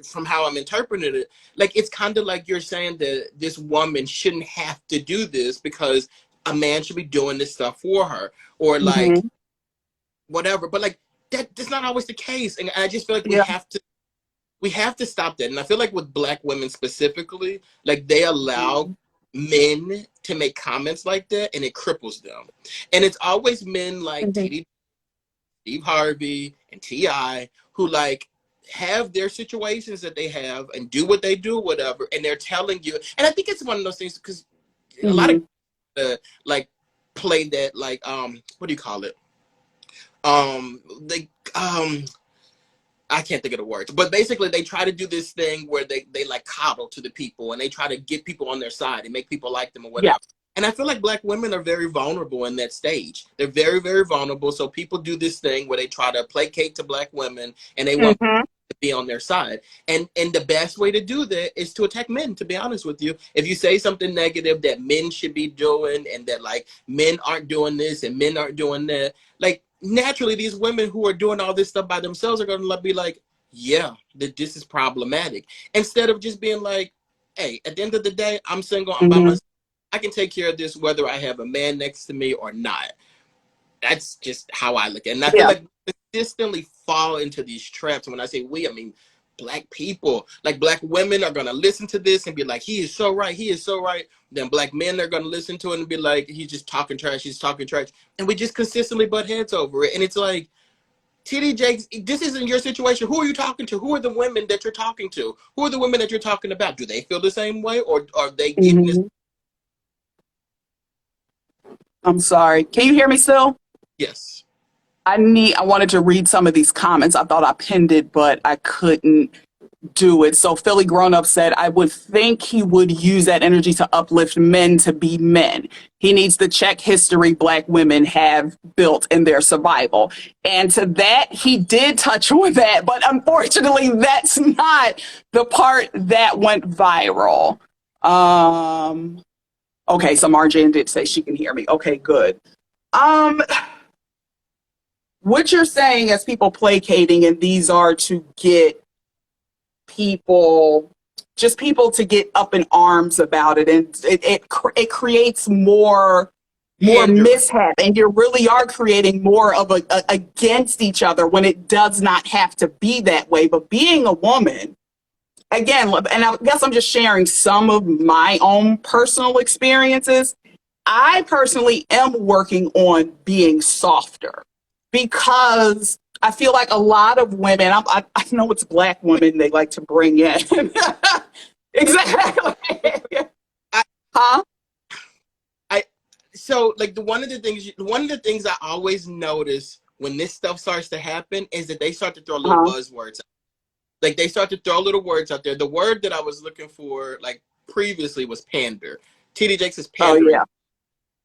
from how I'm interpreting it, like it's kind of like you're saying that this woman shouldn't have to do this because a man should be doing this stuff for her, or like Mm-hmm. whatever. But like that's not always the case, and I just feel like Yeah. we have to stop that. And I feel like with Black women specifically, like they allow Mm-hmm. men to make comments like that, and it cripples them. And it's always men like Mm-hmm. TD, Steve Harvey, and Ti who like have their situations that they have and do what they do, whatever, and they're telling you. And I think it's one of those things because a lot of Mm-hmm. like play that like what do you call it? They I can't think of the words, but basically they try to do this thing where they like coddle to the people and they try to get people on their side and make people like them or Yeah. whatever. And I feel like Black women are very vulnerable in that stage. They're very, very vulnerable. So people do this thing where they try to placate to Black women and they want Mm-hmm. to be on their side. And the best way to do that is to attack men, to be honest with you. If you say something negative that men should be doing and that like men aren't doing this and men aren't doing that, like naturally these women who are doing all this stuff by themselves are going to be like, yeah, that this is problematic. Instead of just being like, hey, at the end of the day, I'm single, I'm by Mm-hmm. myself. I can take care of this whether I have a man next to me or not. That's just how I look at it. And I feel Yeah. like we consistently fall into these traps. And when I say we, I mean Black people. Like Black women are gonna listen to this and be like, he is so right, he is so right. Then Black men are gonna listen to it and be like, he's just talking trash, he's talking trash. And we just consistently butt heads over it. And it's like, TD Jakes, this isn't your situation. Who are you talking to? Who are the women that you're talking to? Who are the women that you're talking about? Do they feel the same way, or are they getting this? Mm-hmm. I'm sorry. Can you hear me still? Yes. I wanted to read some of these comments. I thought I pinned it, but I couldn't do it. So Philly Grown Up said, I would think he would use that energy to uplift men to be men. He needs to check history Black women have built in their survival. And to that, he did touch on that, but unfortunately, that's not the part that went viral. Okay, so Marjan did say she can hear me. Okay, good. Um, what you're saying is people placating, and these are to get people, just people to get up in arms about it, and it creates more Hinder. mishap, and you really are creating more of a against each other when it does not have to be that way. But being a woman, again, and I guess I'm just sharing some of my own personal experiences. I personally am working on being softer because I feel like a lot of women, I know it's Black women they like to bring in. Exactly. I, Huh? I, so like one of the things I always notice when this stuff starts to happen is that they start to throw little Uh-huh. buzzwords. Like they start to throw little words out there. The word that I was looking for, like previously, was pander. TD Jakes is Oh, yeah.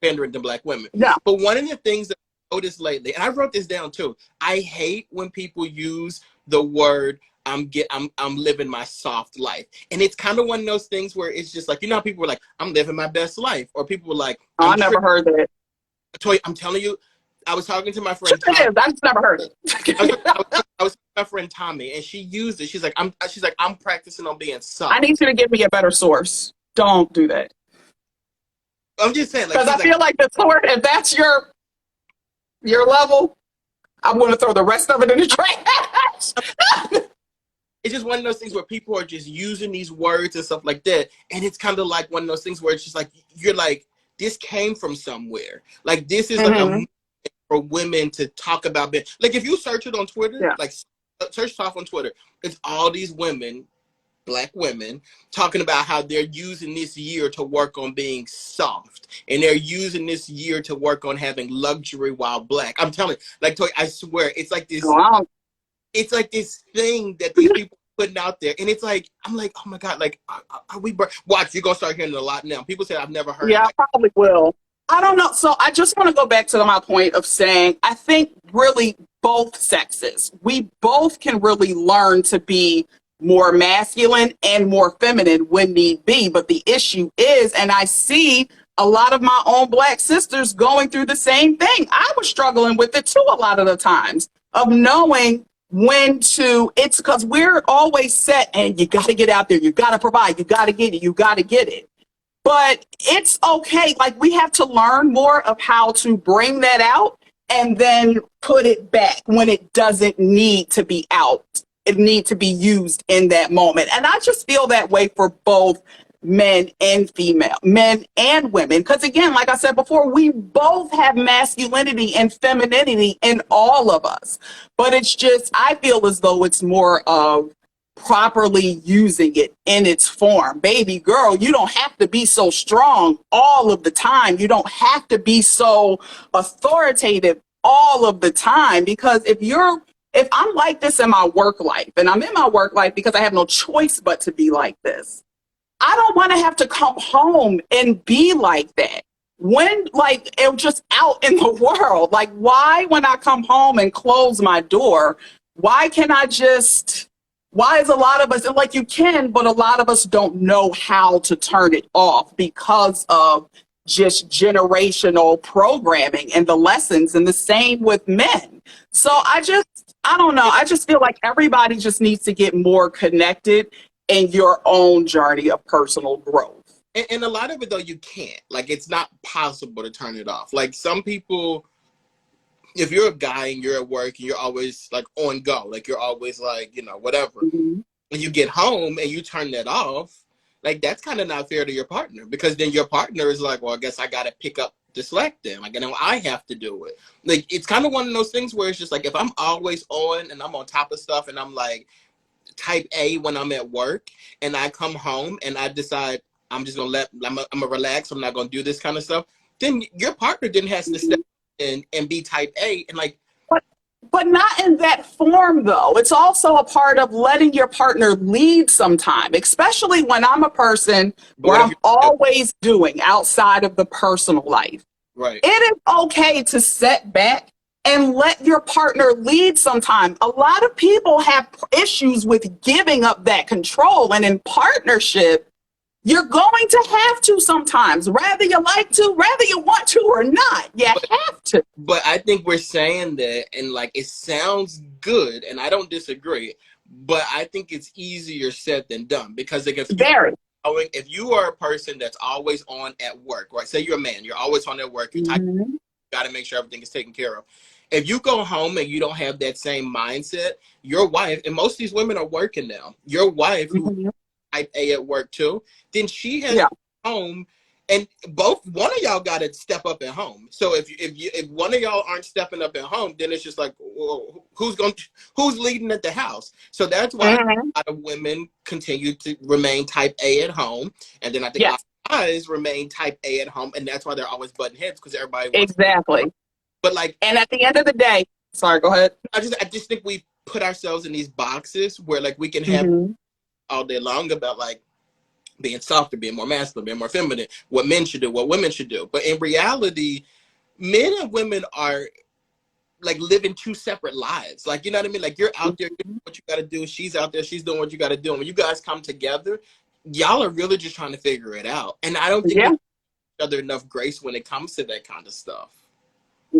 pandering to Black women. Yeah. But one of the things that I noticed lately, and I wrote this down too, I hate when people use the word I'm living my soft life. And it's kind of one of those things where it's just like, you know how people were like, I'm living my best life. Or people were like, Oh, I never heard that. I'm telling you, I was talking to my Sure friend it Tom. is. I just never heard I was, it. I was with my friend Tommy, and she used it. I'm practicing on being I need soft. you to give me a better source. Don't do that. I'm just saying, like Because she's I like, feel like the source, if that's your level, I'm going to throw the rest of it in the trash. it's just one of those things where people are just using these words and stuff like that, and it's kind of like one of those things where it's just like you're like, this came from somewhere. Like this is like a Hmm. movement for women to talk about. Like if you search it on Twitter, Yeah. like search off on Twitter, it's all these women, Black women, talking about how they're using this year to work on being soft, and they're using this year to work on having luxury while Black. I'm telling you, like Toy, I swear, Wow. it's like this thing that these people are putting out there, and it's like I'm like, oh my god, like are we? Watch, you're gonna start hearing it a lot now. People say I've never heard it. Yeah, Like, I probably will. I don't know. So I just want to go back to my point of saying I think really both sexes, we both can really learn to be more masculine and more feminine when need be. But the issue is, and I see a lot of my own Black sisters going through the same thing. I was struggling with it too a lot of the times of knowing when to, it's because we're always set and you got to get out there, you got to provide, you got to get it, you got to get it. But it's okay. Like we have to learn more of how to bring that out and then put it back when it doesn't need to be out. It needs to be used in that moment. And I just feel that way for both men and female, men and women. Because again, like I said before, we both have masculinity and femininity in all of us. But it's just, I feel as though it's more of properly using it in its form. Baby girl, you don't have to be so strong all of the time. You don't have to be so authoritative all of the time because if I'm like this in my work life and I'm in my work life because I have no choice but to be like this, I don't want to have to come home and be like that. When like it just out in the world, like why when I come home and close my door, why can I just why is a lot of us like you can, but a lot of us don't know how to turn it off because of just generational programming and the lessons and the same with men. So I don't know. I just feel like everybody just needs to get more connected in your own journey of personal growth. and a lot of it though, you can't. Like, it's not possible to turn it off. Like some people, if you're a guy and you're at work and you're always like on go, like you're always like, whatever. Mm-hmm. When you get home and you turn that off, like that's kind of not fair to your partner because then your partner is like, well, I guess I got to pick up the slack then. Like, I have to do it. Like, it's kind of one of those things where it's just like, if I'm always on and I'm on top of stuff and I'm like type A when I'm at work and I come home and I decide I'm just going to I'm going to relax. I'm not going to do this kind of stuff. Then your partner then has to step in and be type A and like, But not in that form, though. It's also a part of letting your partner lead sometime, especially when I'm a person but where what if I'm you, always doing outside of the personal life. right. It is okay to set back and let your partner lead sometime. A lot of people have issues with giving up that control. And in partnership, you're going to have to sometimes, whether you like to, whether you want to or not. You have to. But I think we're saying that, and like it sounds good, and I don't disagree. But I think it's easier said than done because like Very. if you are a person that's always on at work, right? Say you're a man, you're always on at work. You're tired, Mhm. got to make sure everything is taken care of. If you go home and you don't have that same mindset, your wife, and most of these women are working now, your wife who Mhm. type A at work too, then she has Yeah, home, and both one of y'all got to step up at home. So if one of y'all aren't stepping up at home, then it's just like, well, who's leading at the house? So that's why Mhm. a lot of women continue to remain type A at home, and then I think a lot Yes, of guys remain type A at home, and that's why they're always butting heads because everybody wants. exactly. But like, And at the end of the day, sorry, go ahead. I just think we put ourselves in these boxes where like we can have Hmm. all day long about like being softer, being more masculine, being more feminine, what men should do, what women should do. But in reality, men and women are like living two separate lives. Like, you know what I mean? Like, you're out there doing what you got to do. She's out there. She's doing what you got to do. And when you guys come together, y'all are really just trying to figure it out. And I don't think we Yeah. give each other enough grace when it comes to that kind of stuff.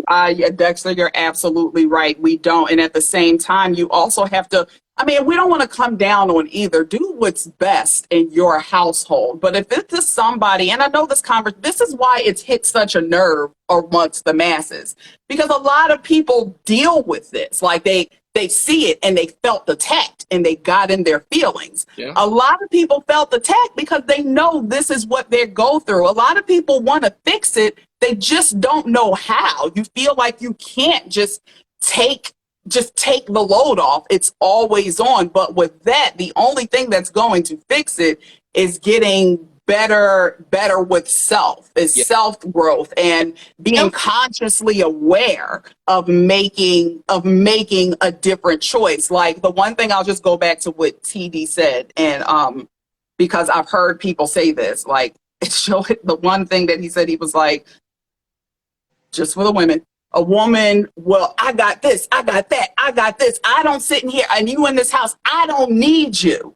Yeah, Dexter, you're absolutely right. We don't. And at the same time, you also have to, I mean, we don't want to come down on either. Do what's best in your household. But if it's just somebody, and I know this is why it's hit such a nerve amongst the masses, because a lot of people deal with this. Like they see it and they felt attacked and they got in their feelings. Yeah. A lot of people felt attacked because they know this is what they go through. A lot of people want to fix it, they just don't know how. You feel like you can't take take the load off. It's always on. But with that, the only thing that's going to fix it is getting better with self, is Yeah. self growth and being consciously aware of making a different choice. Like the one thing, I'll just go back to what TD said, and because I've heard people say this, like it showed the one thing that he said, he was like, just for the women. A woman, well, I got this, I got that, I got this. I don't sit in here, and you in this house, I don't need you.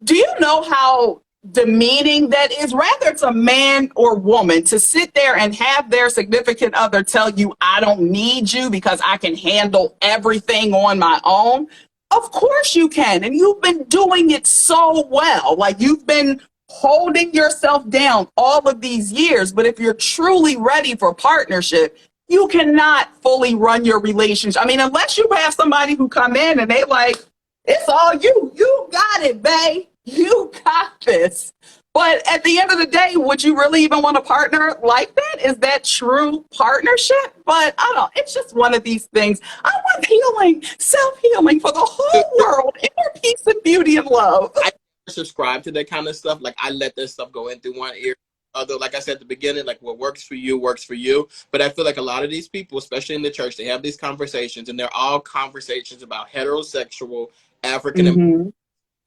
Do you know how demeaning that is? Rather it's a man or woman to sit there and have their significant other tell you, I don't need you because I can handle everything on my own. Of course you can. And you've been doing it so well. Like you've been holding yourself down all of these years. But if you're truly ready for partnership, you cannot fully run your relationship. I mean, unless you have somebody who come in and they like, it's all you. You got it, babe. You got this. But at the end of the day, would you really even want a partner like that? Is that true partnership? But I don't. It's just one of these things. I want healing, self-healing for the whole world, inner peace and beauty and love. I subscribe to that kind of stuff. Like, I let that stuff go in through one ear. Although, like I said at the beginning, like what works for you works for you. But I feel like a lot of these people, especially in the church, they have these conversations, and they're all conversations about heterosexual African American.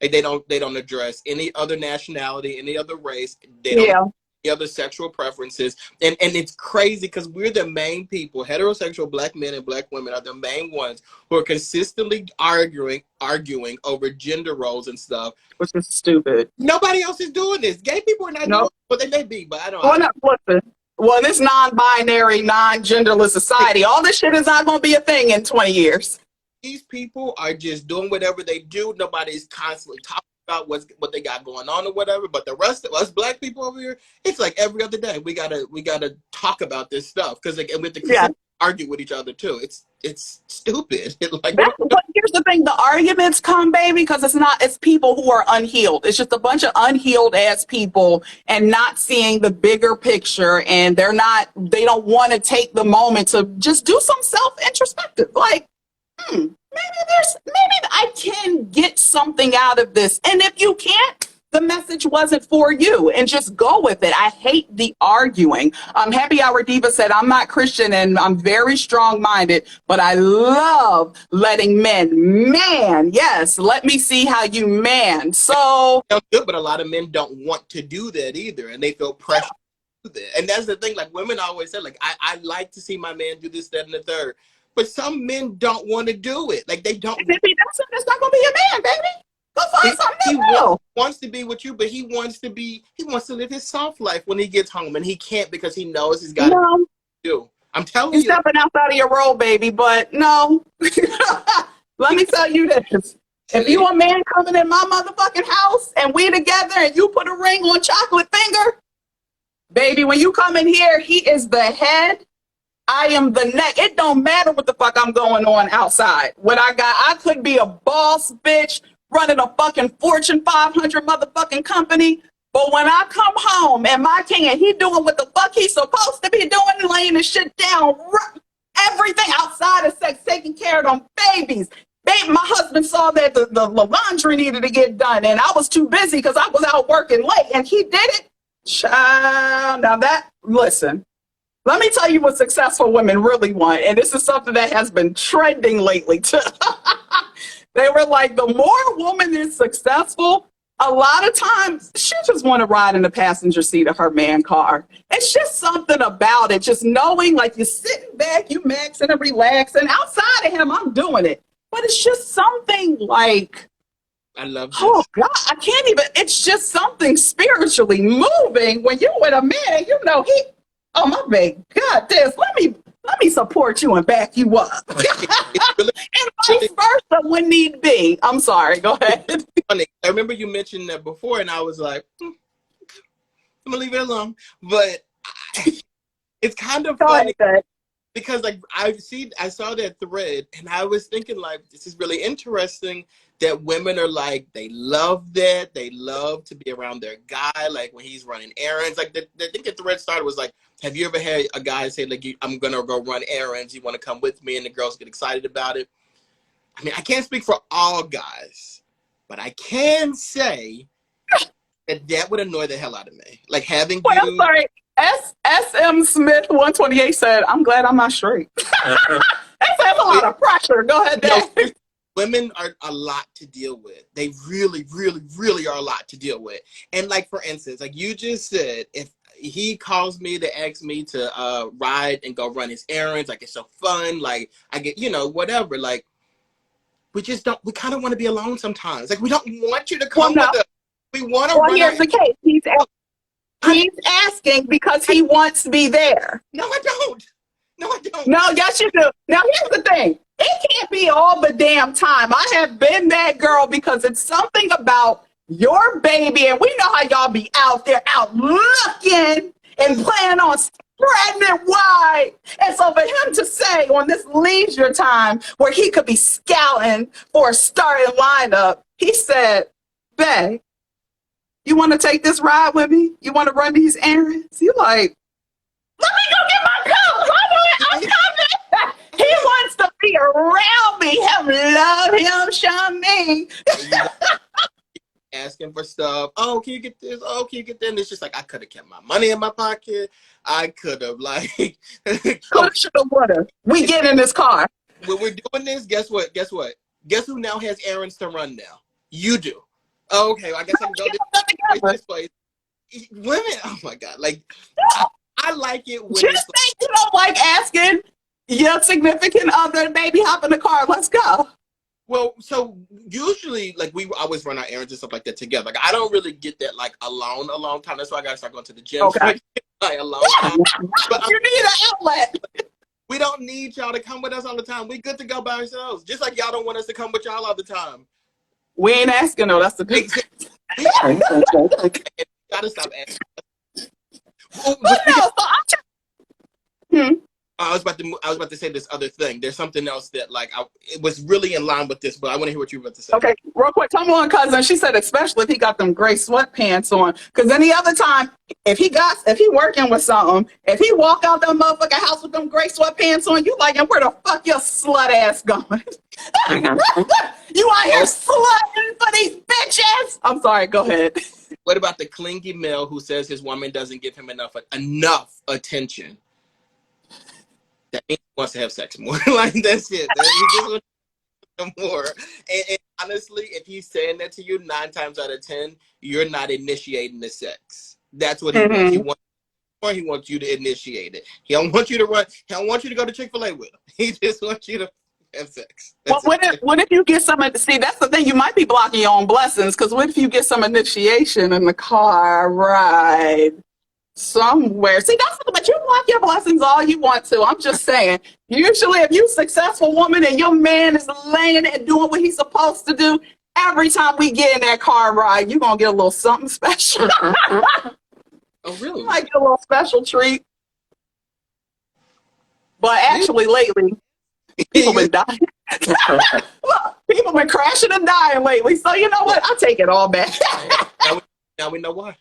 Mm-hmm. They don't address any other nationality, any other race. They don't Yeah. any other sexual preferences. And it's crazy because we're the main people. Heterosexual black men and black women are the main ones who are consistently arguing over gender roles and stuff. Which is stupid. Nobody else is doing this. Gay people are not doing No. it. Well, they may be, but I don't. Well, no, listen. Well, in this non-binary, non-genderless society, all this shit is not going to be a thing in 20 years. These people are just doing whatever they do. Nobody's constantly talking about what they got going on or whatever. But the rest of us black people over here, it's like every other day we gotta talk about this stuff because like, and with the argue with each other too. It's stupid. Like, But here's the thing: the arguments come, baby, because it's people who are unhealed. It's just a bunch of unhealed ass people and not seeing the bigger picture, and they don't want to take the moment to just do some self introspective. Like, maybe I can get something out of this. And if you can't, the message wasn't for you, and just go with it. I hate the arguing. Happy Hour Diva said, I'm not Christian and I'm very strong-minded, but I love letting man. Yes, let me see how you man. So good, but a lot of men don't want to do that either, and they feel pressure to do that. And that's the thing. Like, women always say, like, I like to see my man do this, that, and the third. But some men don't want to do it. Like, they don't. That's not going to be a man, baby. Go find something He wants to be with you, but he wants to live his soft life when he gets home, and he can't because he knows he's got to do. I'm telling you. You're stepping outside of your role, baby, but no. Let me tell you this. If you a man coming in my motherfucking house and we together and you put a ring on chocolate finger, baby, when you come in here, he is the head. I am the neck. It don't matter what the fuck I'm going on outside. I could be a boss bitch running a fucking Fortune 500 motherfucking company. But when I come home and my king, he doing what the fuck he's supposed to be doing, laying the shit down, everything outside of sex, taking care of them babies. My husband saw that the laundry needed to get done, and I was too busy because I was out working late, and he did it. Child, now listen, let me tell you what successful women really want, and this is something that has been trending lately too. They were like, the more a woman is successful, a lot of times she just want to ride in the passenger seat of her man car. It's just something about it, just knowing like you're sitting back, you maxing and relaxing. Outside of him, I'm doing it. But it's just something like, I love this. Oh God, I can't even, it's just something spiritually moving when you're with a man, you know, oh my baby, God, let me support you and back you up. Really, and vice versa when need be. I'm sorry, go ahead. Funny. I remember you mentioned that before, and I was like, I'm gonna leave it alone. But it's kind of funny because like I saw that thread, and I was thinking like, this is really interesting that women are like, they love that, they love to be around their guy, like when he's running errands. Like I think the thread started was like, have you ever had a guy say like, I'm gonna go run errands, you want to come with me, and the girls get excited about it? I mean, I can't speak for all guys, but I can say that would annoy the hell out of me. Like having Wait, I'm sorry. SM Smith 128 said, I'm glad I'm not straight. That sounds a lot of pressure. Go ahead, Dad. Women are a lot to deal with. They really, really, really are a lot to deal with. And like, for instance, like you just said, if he calls me to ask me to ride and go run his errands, like it's so fun, like I get, whatever, like we kind of want to be alone sometimes. Like we don't want you to come with us. We want to run. Here's the case. He's asking because he wants to be there. No, I don't. No, yes, you do. Now, here's the thing. It can't be all the damn time. I have been that girl because it's something about your baby, and we know how y'all be out there, out looking and planning on spreading it wide. And so for him to say on this leisure time where he could be scouting for a starting lineup, he said, babe, you want to take this ride with me? You want to run these errands? You like, let me go get my coat. I'm coming. He wants to be around me. Him love him, show me. Asking for stuff. Oh, can you get this? Oh, can you get that? And it's just like, I could have kept my money in my pocket. I could have like. Coulda, shoulda, woulda. We get in this car. When we're doing this, guess what? Guess who now has errands to run now? You do. Oh, okay, well, I guess I can go this place. Women, oh my God. Like, I like it when just think you don't like asking your significant other, maybe hop in the car, let's go. Well, so usually, like, we always run our errands and stuff like that together. Like, I don't really get that, like, alone time. That's why I got to start going to the gym. Okay. Like, alone time. But you need an outlet. We don't need y'all to come with us all the time. We good to go by ourselves. Just like y'all don't want us to come with y'all all the time. We ain't asking, though. That's the good thing. Gotta stop asking. I was about to say this other thing. There's something else that it was really in line with this, but I want to hear what you were about to say. Okay, real quick. Come on, cousin. She said, especially if he got them gray sweatpants on, because any other time, if he working with something, if he walk out that motherfucking house with them gray sweatpants on, you like, and where the fuck your slut ass going? You out here slutting for these bitches? I'm sorry. Go ahead. What about the clingy male who says his woman doesn't give him enough attention? That means he wants to have sex more. Like, that's it. He just wants to have more. And honestly, if he's saying that to you 9 times out of 10, you're not initiating the sex. That's what he wants. He wants you to initiate it. He don't want you to run. He don't want you to go to Chick-fil-A with him. He just wants you to have sex. What if you get some? See, that's the thing. You might be blocking your own blessings, because what if you get some initiation in the car ride somewhere? See, but you block your blessings all you want to. I'm just saying. Usually, if you're a successful woman and your man is laying and doing what he's supposed to do, every time we get in that car ride, you're gonna get a little something special. Oh, really? You might get a little special treat. But actually, lately, people been dying. Look, people been crashing and dying lately. So you know what? I take it all back. now we know why.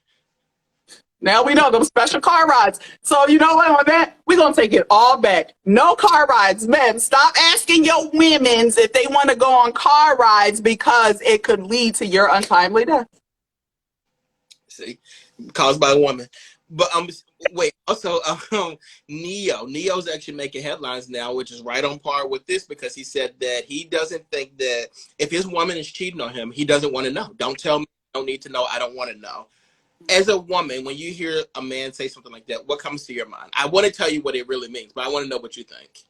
Now we know them special car rides. So you know what on that? We're going to take it all back. No car rides. Men, stop asking your women's if they want to go on car rides because it could lead to your untimely death. See, caused by a woman. But wait, also Neo's actually making headlines now, which is right on par with this because he said that he doesn't think that if his woman is cheating on him, he doesn't want to know. Don't tell me, I don't need to know, I don't want to know. As a woman, when you hear a man say something like that, what comes to your mind? I want to tell you what it really means, but I want to know what you think.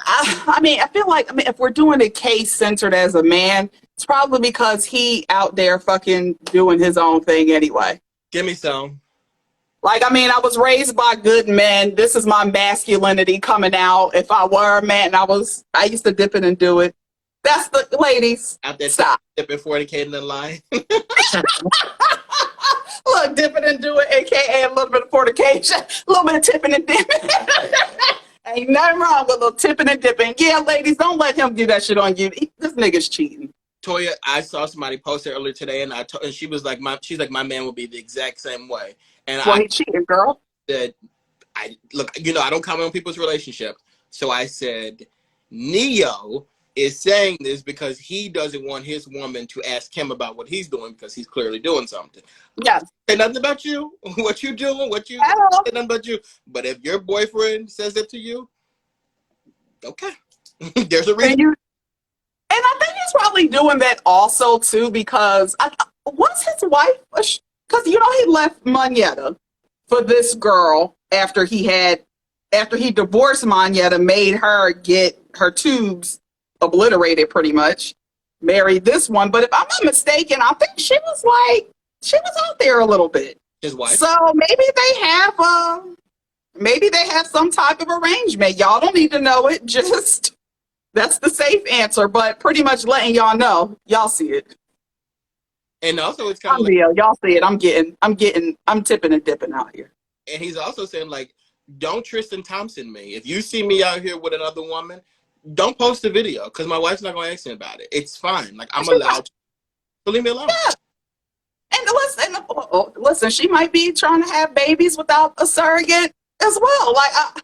I feel like if we're doing a case centered as a man, it's probably because he out there fucking doing his own thing anyway. Give me some. Like, I was raised by good men. This is my masculinity coming out. If I were a man, I used to dip in and do it. That's the ladies. Out there stop. Dipping, fornicating, and lying. Look, dipping and do it, aka a little bit of fornication, a little bit of tipping and dipping. Ain't nothing wrong with a little tipping and dipping. Yeah, ladies, don't let him do that shit on you. This nigga's cheating. Toya, I saw somebody post it earlier today, and and she was like, she's like, my man will be the exact same way. And well, he cheating, girl. Said, I don't comment on people's relationships, so I said, Neo is saying this because he doesn't want his woman to ask him about what he's doing because he's clearly doing something. Yeah. Say nothing about you, what you doing, say nothing about you. But if your boyfriend says it to you, okay, there's a reason. And I think he's probably doing that also too because was his wife? Because he left Moneta for this girl after he divorced Moneta, made her get her tubes obliterated pretty much, married this one. But if I'm not mistaken, I think she was out there a little bit. His wife. So maybe they have some type of arrangement. Y'all don't need to know it. Just that's the safe answer. But pretty much letting y'all know, y'all see it. And also, it's kind of real. Y'all see it. I'm tipping and dipping out here. And he's also saying, like, don't Tristan Thompson me. If you see me out here with another woman, don't post the video because my wife's not going to ask me about it. It's fine. Like, I'm allowed to. So leave me alone. Yeah. And listen, she might be trying to have babies without a surrogate as well. Like, I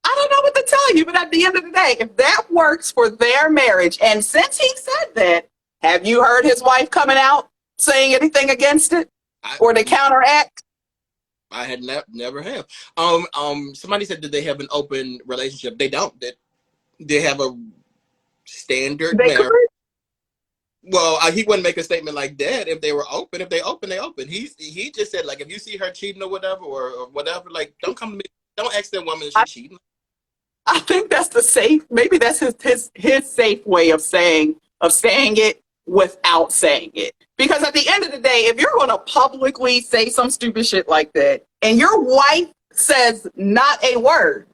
don't know what to tell you, but at the end of the day, if that works for their marriage, and since he said that, have you heard his wife coming out saying anything against it or to counteract? I had never have. Somebody said that they have an open relationship. They don't. They have a standard marriage. Well, he wouldn't make a statement like that if they were open. If they open, they open. He just said, like, if you see her cheating or whatever, like, don't come to me. Don't ask that woman if she's cheating. I think that's maybe that's his safe way of saying it without saying it. Because at the end of the day, if you're going to publicly say some stupid shit like that, and your wife says not a word,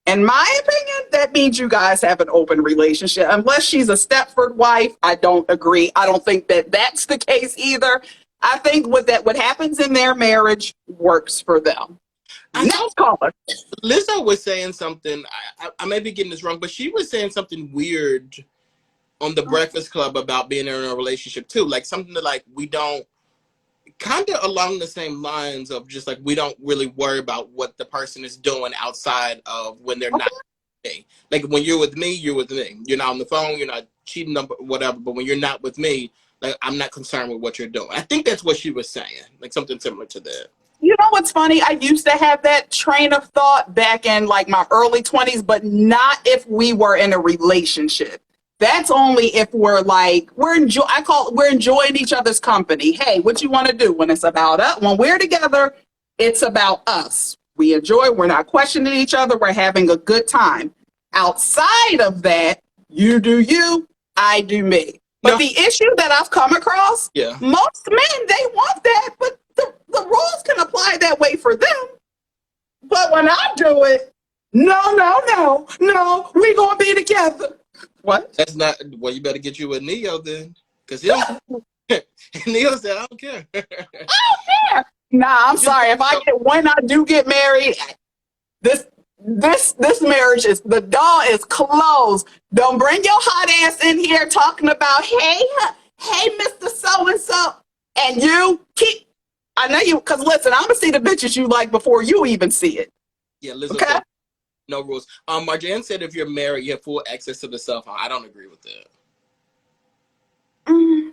in my opinion, that means you guys have an open relationship. Unless she's a Stepford wife, I don't agree. I don't think that that's the case either. I think what happens in their marriage works for them. Next caller. Lizzo was saying something. I may be getting this wrong, but she was saying something weird on the Breakfast Club about being in a relationship too. Like something that, like, we don't, kind of along the same lines of just like we don't really worry about what the person is doing outside of when they're not with me. Like when you're with me, you're with me. You're not on the phone, you're not cheating on whatever, but when you're not with me, like, I'm not concerned with what you're doing. I think that's what she was saying, like something similar to that. You know what's funny? I used to have that train of thought back in like my early 20s, but not if we were in a relationship. That's only if we're enjoying each other's company. Hey, what you want to do when it's about us? When we're together, it's about us. We enjoy, we're not questioning each other, we're having a good time. Outside of that, you do you, I do me. But the issue that I've come across, most men, they want that, but the rules can apply that way for them. But when I do it, no, we gonna be together. What? That's not, well, you better get you with Neo then. Because Neo said, I don't care. I don't care. Nah, I'm sorry. When I do get married, this marriage is, the door is closed. Don't bring your hot ass in here talking about, hey, Mr. So and so, and you keep. I know you, because listen, I'm gonna see the bitches you like before you even see it. Yeah, Lizzo Okay. said no rules. Marjane said if you're married, you have full access to the cell phone. I don't agree with that.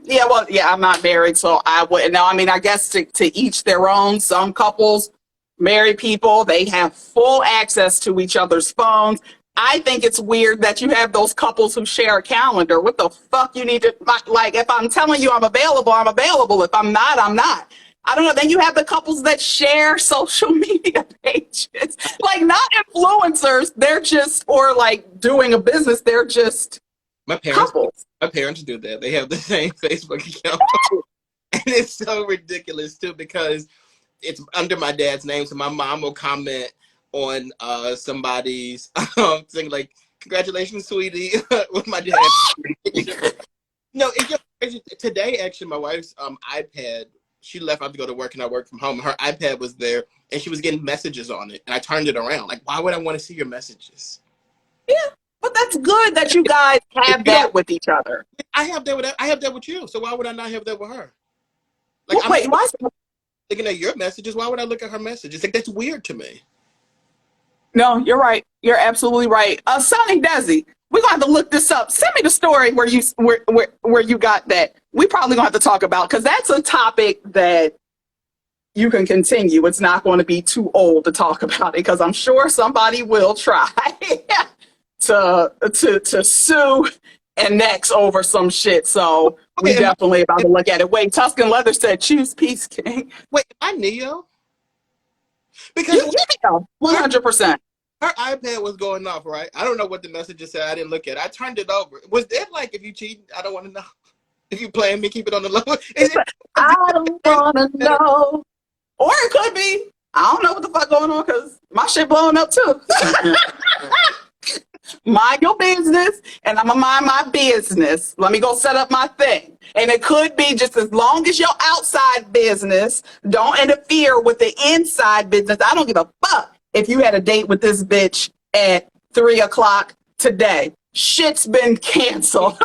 Yeah, well, yeah, I'm not married, so I wouldn't know. I mean, I guess to each their own. Some couples, married people, they have full access to each other's phones. I think it's weird that you have those couples who share a calendar. What the fuck you need to, like, if I'm telling you I'm available, I'm available. If I'm not, I'm not. I don't know. Then you have the couples that share social media pages, like not influencers. They're just, or like doing a business. They're just My parents, couples. my parents do that. They have the same Facebook account, and it's so ridiculous too because it's under my dad's name. So my mom will comment on somebody's thing like, "Congratulations, sweetie," with my dad. No, it just today. Actually, my wife's iPad. She left out to go to work, and I work from home. Her iPad was there, and she was getting messages on it, and I turned it around. Like, why would I want to see your messages? Yeah, but that's good that you guys have that with each other. I have that with you. So why would I not have that with her? Like, Well, wait, why? looking at your messages. Why would I look at her messages? Like, that's weird to me. No, you're right. You're absolutely right. Sonny Desi, we're gonna have to look this up. Send me the story where you got that. We probably gonna have to talk about, because that's a topic that you can continue. It's not going to be too old to talk about it, because I'm sure somebody will try to sue and next over some shit. So we definitely about to look at it. Wait, Tuscan Leather said choose Peace King. Wait, am I Neo? Because Yeah, 100%. her iPad was going off, right? I don't know what the messages said. I didn't look at it. I turned it over. Was that like, if you cheat, I don't want to know. If you playing me, keep it on the low. I don't want to know. Or it could be, I don't know what the fuck going on, because my shit blowing up too. Mind your business, and I'm gonna mind my business. Let me go set up my thing. And it could be, just as long as your outside business don't interfere with the inside business. I don't give a fuck if you had a date with this bitch at 3:00 today. Shit's been canceled.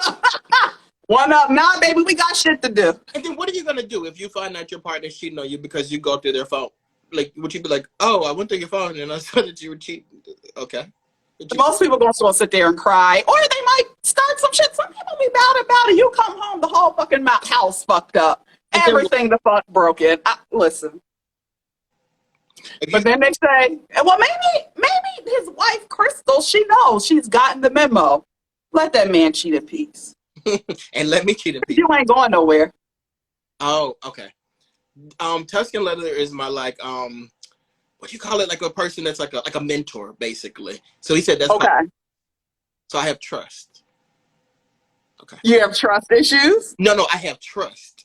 One up. Nah, baby, we got shit to do. And then what are you going to do if you find out your partner's cheating on you because you go through their phone? Like, would you be like, oh, I went through your phone and I saw that you were cheating? Okay. Most people gonna still sit there and cry, or they might start some shit. Some people be about it. You come home, the whole fucking house fucked up, everything the fuck broken. Listen, but then they say, well, maybe his wife Crystal, she knows, she's gotten the memo. Let that man cheat in peace, and let me cheat in peace. You ain't going nowhere. Oh, okay. Tuscan Leather is my what you call it, like a person that's like a mentor, basically. So he said that's okay. So I have trust. Okay. You have trust issues? No, I have trust.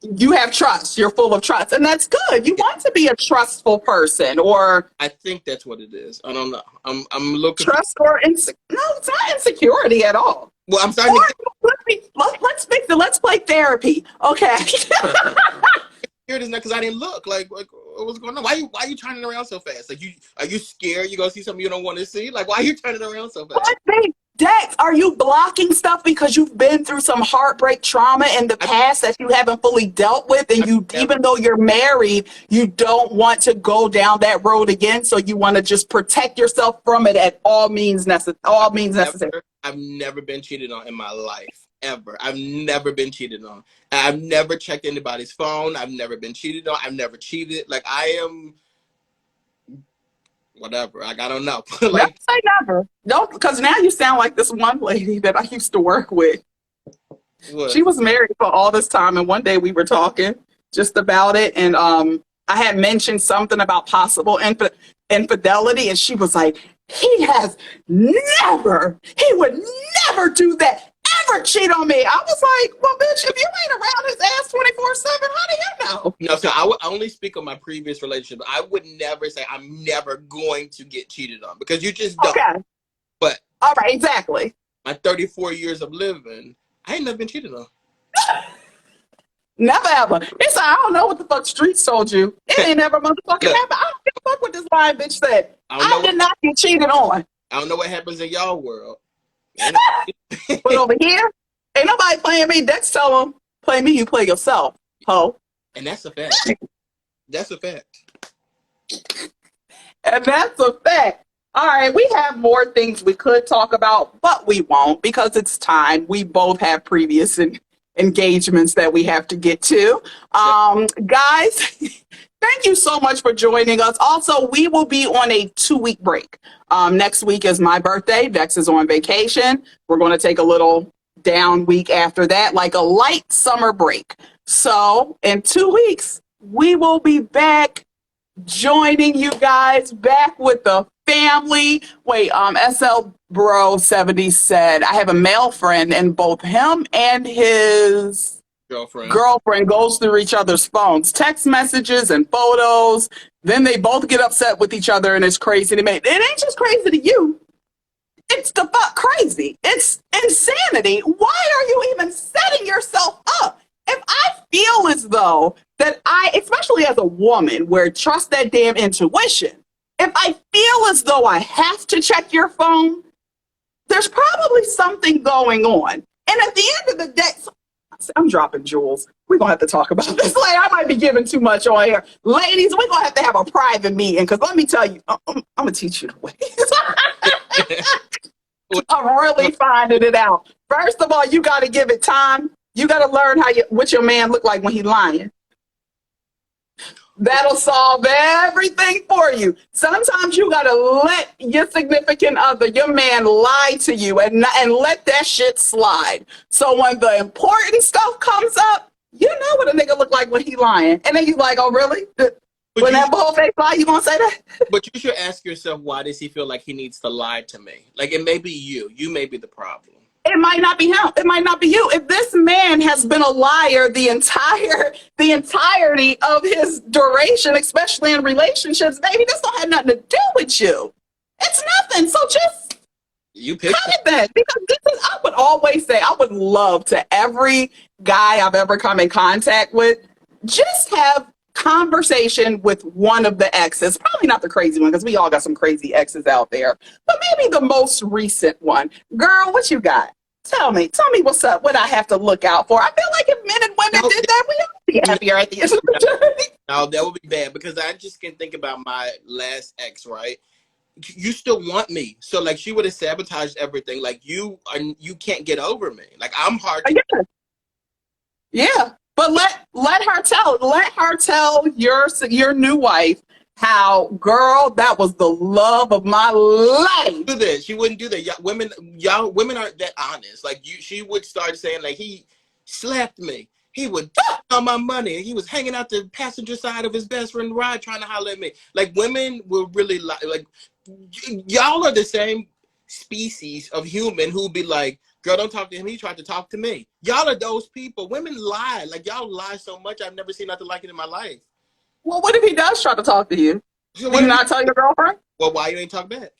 You have trust. You're full of trust, and that's good. You want to be a trustful person, or I think that's what it is. I don't know. I'm looking trust or no, it's not insecurity at all. Well, I'm starting let's fix it. Let's play therapy. Okay. Here it is now, because I didn't look. Like what's going on? Why you turning around so fast? Like, are you scared you gonna see something you don't want to see? Like, why are you turning around so fast? What big Dex, are you blocking stuff because you've been through some heartbreak trauma in the past that you haven't fully dealt with, and even though you're married, you don't want to go down that road again, so you want to just protect yourself from it at all means necessary. I've never been cheated on in my life. Ever. I've never been cheated on. I've never checked anybody's phone. I've never been cheated on. I've never cheated. Like, I am whatever. Like, I don't know. Like, never say never. Don't, because now you sound like this one lady that I used to work with. What? She was married for all this time, and one day we were talking just about it, and I had mentioned something about possible infidelity, and she was like, he would never do that. Ever cheat on me. I was like, well, bitch, if you ain't around his ass 24/7, how do you know? No, so I would only speak on my previous relationship. I would never say I'm never going to get cheated on, because you just don't. Okay. But all right, exactly. My 34 years of living, I ain't never been cheated on. Never ever. It's I don't know what the fuck streets told you. It ain't never motherfucking Look, happened. I don't give a fuck what this lying bitch said. I don't I know did what not get cheated on. I don't know what happens in y'all world. But over here, ain't nobody playing me. Dex tell them, play me, you play yourself, ho. And that's a fact. That's a fact. And that's a fact. All right, we have more things we could talk about, but we won't because it's time. We both have previous engagements that we have to get to. Guys, thank you so much for joining us. Also, we will be on a 2-week break. Next week is my birthday. Dex is on vacation. We're going to take a little down week after that, like a light summer break. So in 2 weeks, we will be back joining you guys back with the family. Wait, SL Bro 70 said, I have a male friend and both him and his girlfriend goes through each other's phones, text messages and photos. Then they both get upset with each other and it's crazy to me. It ain't just crazy to you. It's the fuck crazy. It's insanity. Why are you even setting yourself up? If I feel as though that especially as a woman, where trust that damn intuition, if I feel as though I have to check your phone, there's probably something going on. And at the end of the day, I'm dropping jewels. We're going to have to talk about this later. I might be giving too much on here. Ladies, we're going to have a private meeting because let me tell you, I'm going to teach you the ways. I'm really finding it out. First of all, you got to give it time. You got to learn what your man look like when he's lying. That'll solve everything for you. Sometimes you got to let your significant other, your man, lie to you and let that shit slide. So when the important stuff comes up, you know what a nigga look like when he lying. And then he's like, oh, really? When that whole face lie, you gonna say that? But you should ask yourself, why does he feel like he needs to lie to me? Like, it may be you. You may be the problem. It might not be him. It might not be you. If this man has been a liar the entirety of his duration, especially in relationships, baby, this don't have nothing to do with you. It's nothing. So just you pick that. Because I would always say, I would love to every guy I've ever come in contact with, just have conversation with one of the exes, probably not the crazy one because we all got some crazy exes out there, but maybe the most recent one. Girl, what you got? Tell me what's up, what I have to look out for. I feel like if men and women did that, we'd all be happier at the end of the journey. No, that would be bad because I just can think about my last ex, right? You still want me. So like she would have sabotaged everything. Like you can't get over me. Like I'm hard to Yeah. But let her tell your new wife how, girl, that was the love of my life. Do that. She wouldn't do that. Y'all women aren't that honest. Like she would start saying like he slapped me. He would on my money. He was hanging out the passenger side of his best friend ride trying to holler at me. Like women will really like y'all are the same species of human who'll be like, girl, don't talk to him. He tried to talk to me. Y'all are those people. Women lie. Like, y'all lie so much. I've never seen nothing like it in my life. Well, what if he does try to talk to you? So do you not tell your girlfriend? Well, why you ain't talk back?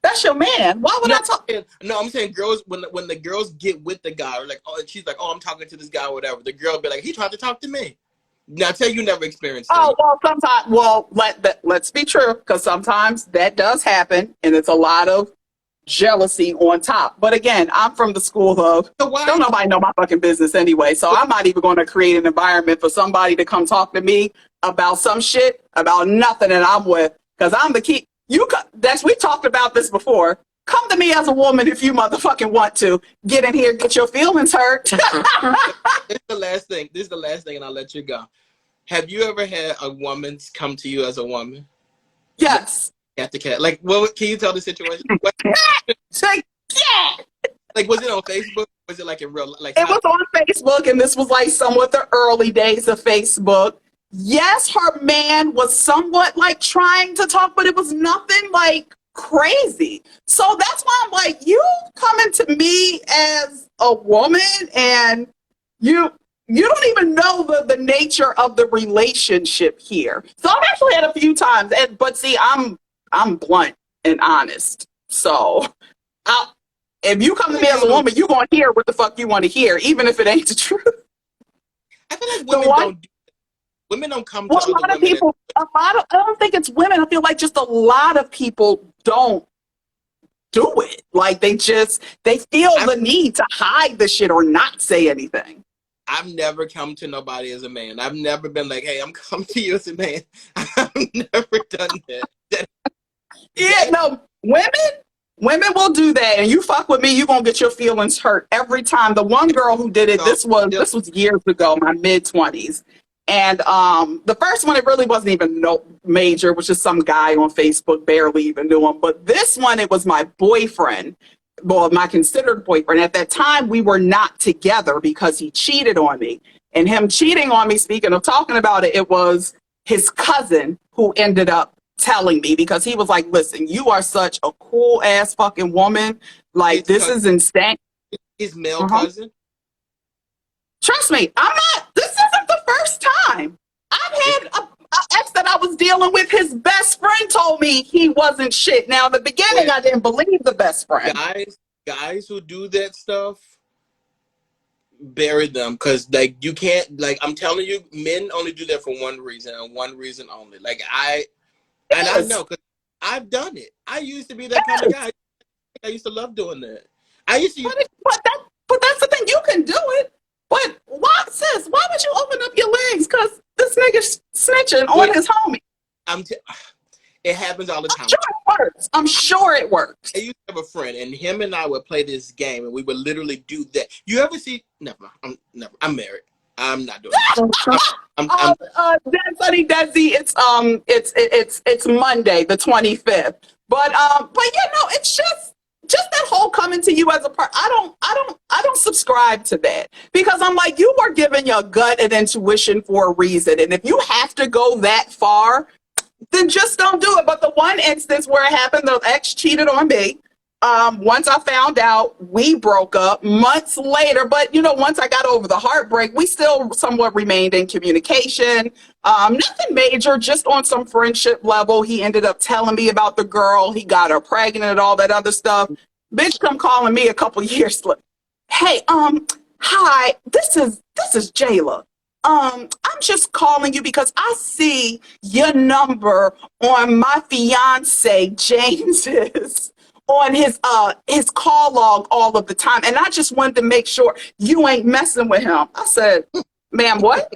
That's your man. Why would I talk? No, I'm saying girls, when the girls get with the guy, or like, oh, she's like, oh, I'm talking to this guy or whatever. The girl be like, he tried to talk to me. Now, tell you never experienced that. Oh, well, sometimes, let's be true, because sometimes that does happen, and it's a lot of jealousy on top. But again, I'm from the school of, don't nobody know my fucking business anyway, so I'm not even going to create an environment for somebody to come talk to me about some shit, about nothing that I'm with, because I'm the key. We talked about this before. Come to me as a woman if you motherfucking want to. Get in here, get your feelings hurt. This is the last thing, and I'll let you go. Have you ever had a woman come to you as a woman? Yes. At the cat. Like, well, can you tell the situation? Like, was it on Facebook? Was it like in real life? It was on Facebook, and this was like somewhat the early days of Facebook. Yes, her man was somewhat like trying to talk, but it was nothing like crazy. So that's why I'm like, you coming to me as a woman, and you don't even know the nature of the relationship here. So I've actually had a few times, but see, I'm blunt and honest. So If you come to me as a woman, you're going to hear what the fuck you want to hear, even if it ain't the truth. I feel like The one, women don't come well, to a other lot of women. people, I don't think it's women. I feel like just a lot of people don't do it. Like they feel the need to hide the shit or not say anything. I've never come to nobody as a man. I've never been like, hey, I'm coming to you as a man. I've never done that. Yeah, no, women will do that, and you fuck with me, you're gonna get your feelings hurt every time. The one girl who did it, this was years ago, my mid-20s. And the first one, it really wasn't even no major, it was just some guy on Facebook, barely even knew him. But this one, it was my boyfriend, well, my considered boyfriend. At that time, we were not together because he cheated on me. And him cheating on me, speaking of talking about it, it was his cousin who ended up telling me, because he was like, listen, you are such a cool ass fucking woman. Like, this is insane. His male cousin? Trust me, this isn't the first time. I've had a ex that I was dealing with, his best friend told me he wasn't shit. Now, in the beginning, I didn't believe the best friend. Guys who do that stuff, bury them, because like you can't, like, I'm telling you, men only do that for one reason and one reason only. Like I know, because I've done it. I used to be that kind of guy. I used to love doing that. But that's the thing, you can do it. But why, sis? Why would you open up your legs? Because this nigga's snitching on his homie. It happens all the time. I'm sure it works. I used to have a friend, and him and I would play this game, and we would literally do that. You ever see? Never. I'm married. I'm not doing it. Sunny Desi, it's Monday, the 25th. But it's just that whole coming to you as a part. I don't subscribe to that, because I'm like, you are giving your gut and intuition for a reason, and if you have to go that far, then just don't do it. But the one instance where it happened, the ex cheated on me. Once I found out, we broke up months later. But, once I got over the heartbreak, we still somewhat remained in communication. Nothing major, just on some friendship level. He ended up telling me about the girl. He got her pregnant and all that other stuff. Bitch come calling me a couple years later. Hey, hi, this is Jayla. I'm just calling you because I see your number on my fiance James's on his call log all of the time, and I just wanted to make sure you ain't messing with him. I said, ma'am, what?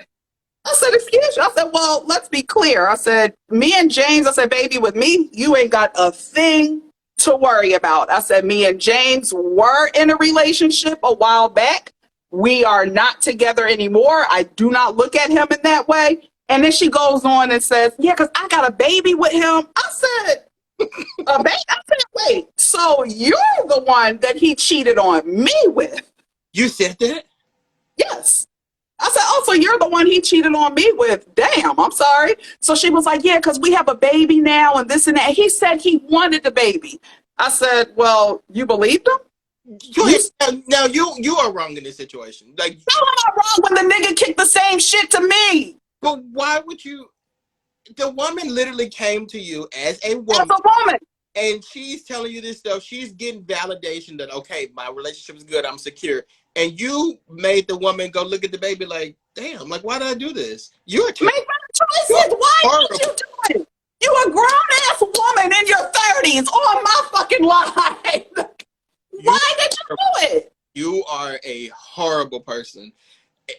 I said, excuse you. I said, well, let's be clear. I said, me and James, I said, baby, with me, you ain't got a thing to worry about. I said, me and James were in a relationship a while back. We are not together anymore. I do not look at him in that way. And then she goes on and says, yeah, because I got a baby with him. I said, a baby? I said, wait, so you're the one that he cheated on me with? You said that? Yes. I said, oh, so you're the one he cheated on me with? Damn, I'm sorry. So she was like, yeah, because we have a baby now and this and that. He said he wanted the baby. I said, well, you believed him? Now you are wrong in this situation. Like, how am I wrong when the nigga kicked the same shit to me? But why would you? The woman literally came to you as a woman. As a woman. And she's telling you this stuff. She's getting validation that, okay, my relationship is good. I'm secure. And you made the woman go look at the baby like, damn, like, why did I do this? You're a make better choices. Why did you do it? You a grown-ass woman in your 30s on my fucking line. Why did you do it? You are a horrible person.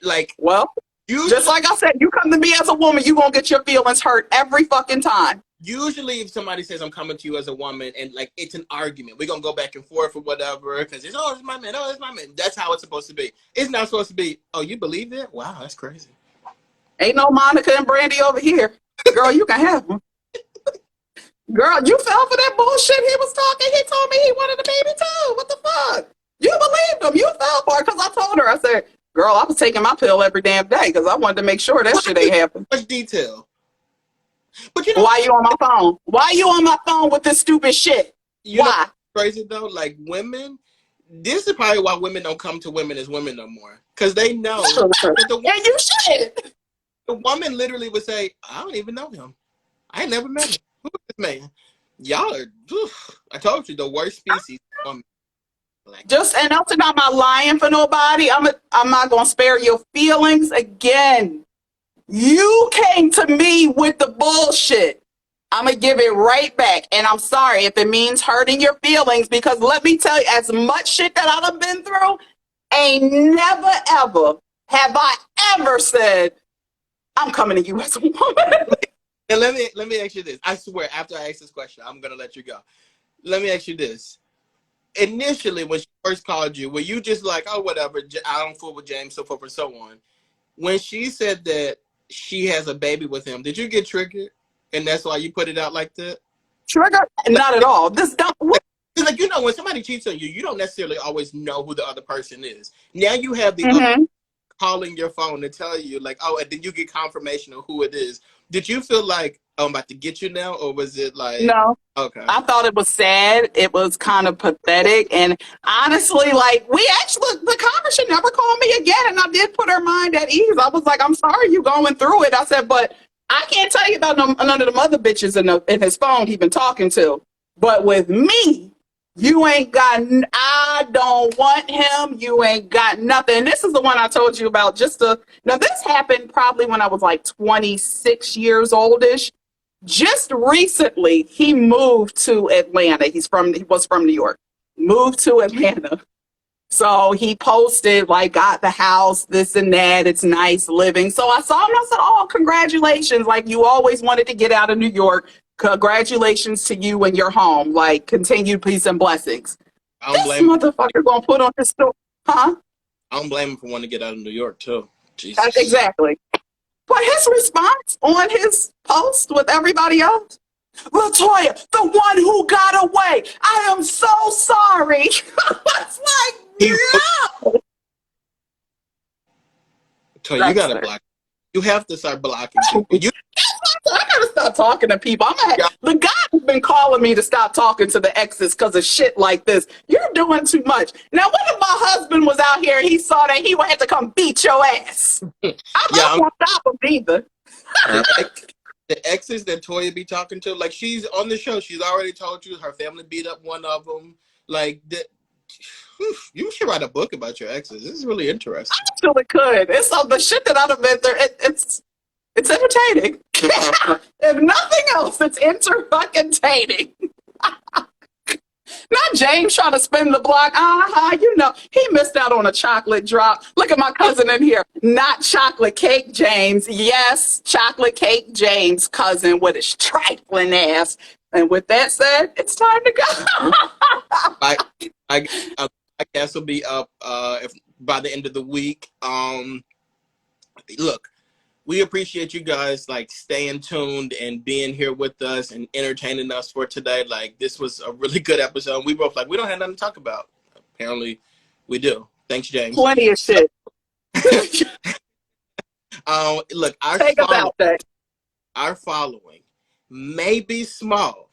Like, well, just like I said, you come to me as a woman, you gonna get your feelings hurt every fucking time. Usually if somebody says I'm coming to you as a woman and like it's an argument, we're gonna go back and forth or whatever, because it's my man, it's my man. That's how it's supposed to be. It's not supposed to be, oh, you believe that? Wow, that's crazy. Ain't no Monica and Brandy over here. Girl, you can have them. Girl, you fell for that bullshit he was talking. He told me he wanted a baby too. What the fuck? You believed him. You fell for it, because I told her, I said, girl, I was taking my pill every damn day because I wanted to make sure that shit ain't happen. Much detail. But why you on my phone? Why you on my phone with this stupid shit? Why? Crazy though, like women, this is probably why women don't come to women as women no more. Because they know and you should. The woman literally would say, I don't even know him. I ain't never met him. Who is this man? Y'all are, I told you, the worst species. Black. Just and also not my lying for nobody. I'm not gonna spare your feelings again. You came to me with the bullshit. I'm gonna give it right back. And I'm sorry if it means hurting your feelings, because let me tell you, as much shit that I've been through, ain't never ever have I ever said, I'm coming to you as a woman. And let me ask you this. I swear, after I ask this question, I'm gonna let you go. Let me ask you this. Initially, when she first called you, were you just like, oh, whatever, I don't fool with James, so forth and so on? When she said that she has a baby with him, did you get triggered? And that's why you put it out like that? Trigger? Like, Not at all. This dumb. like, you know, when somebody cheats on you, you don't necessarily always know who the other person is. Now you have the other Mm-hmm. calling your phone to tell you, like, oh, and then you get confirmation of who it is. Did you feel like, oh, I'm about to get you now? Or was it like, No. okay. I thought it was sad. It was kind of pathetic. And honestly, like, we actually, the congress should never call me again. And I did put her mind at ease. I was like, I'm sorry you going through it. I said, but I can't tell you about none of the other bitches in his phone he been talking to. But with me, you ain't got, I don't want him. You ain't got nothing. And this is the one I told you about now this happened probably when I was like 26 years oldish. Just recently, he moved to Atlanta. He was from New York, moved to Atlanta. So he posted, like, got the house, this and that. It's nice living. So I saw him. I said, oh, congratulations. Like, you always wanted to get out of New York. Congratulations to you and your home. Like, continued peace and blessings. I don't This blame motherfucker gonna put on his story. Huh? I don't blame him for wanting to get out of New York too. Jesus. Exactly. But his response on his post with everybody else, Latoya, the one who got away. I am so sorry. It's like, He, no. Toy, you gotta block. You have to start blocking people. I gotta stop talking to people. The guy has been calling me to stop talking to the exes because of shit like this. You're doing too much. Now, what if my husband was out here and he saw that he would have to come beat your ass? I'm not gonna stop him either. The exes that Toya be talking to, like, she's on the show. She's already told you her family beat up one of them. Like, you should write a book about your exes. This is really interesting. I actually could. It's the shit that I've been through. It's entertaining. If nothing else, it's entertaining. Not James trying to spin the block. You know, he missed out on a chocolate drop. Look at my cousin in here. Not chocolate cake James. Yes, chocolate cake James, cousin with his trifling ass. And with that said, it's time to go. I guess will be up by the end of the week. Look, we appreciate you guys, like, staying tuned and being here with us and entertaining us for today. Like, this was a really good episode. We both we don't have nothing to talk about. Apparently, we do. Thanks, James. Plenty of shit. Look, our following may be small,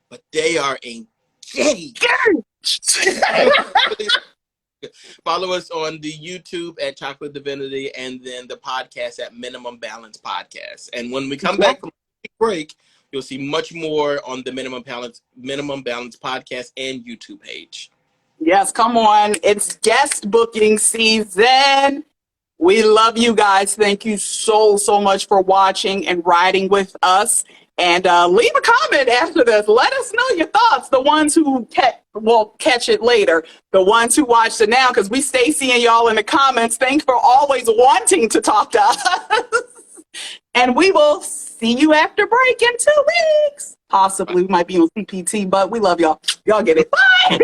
but they are engaged. Follow us on the YouTube at Chocolate Divinity and then the podcast at Minimum Balance Podcast. And when we come back from the break, you'll see much more on the Minimum Balance Podcast and YouTube page. Yes, come on. It's guest booking season. We love you guys. Thank you so much for watching and riding with us. And leave a comment after this. Let us know your thoughts. The ones who will catch it later. The ones who watched it now, because we stay seeing y'all in the comments. Thanks for always wanting to talk to us. And we will see you after break in 2 weeks. Possibly we might be on CPT, but we love y'all. Y'all get it. Bye.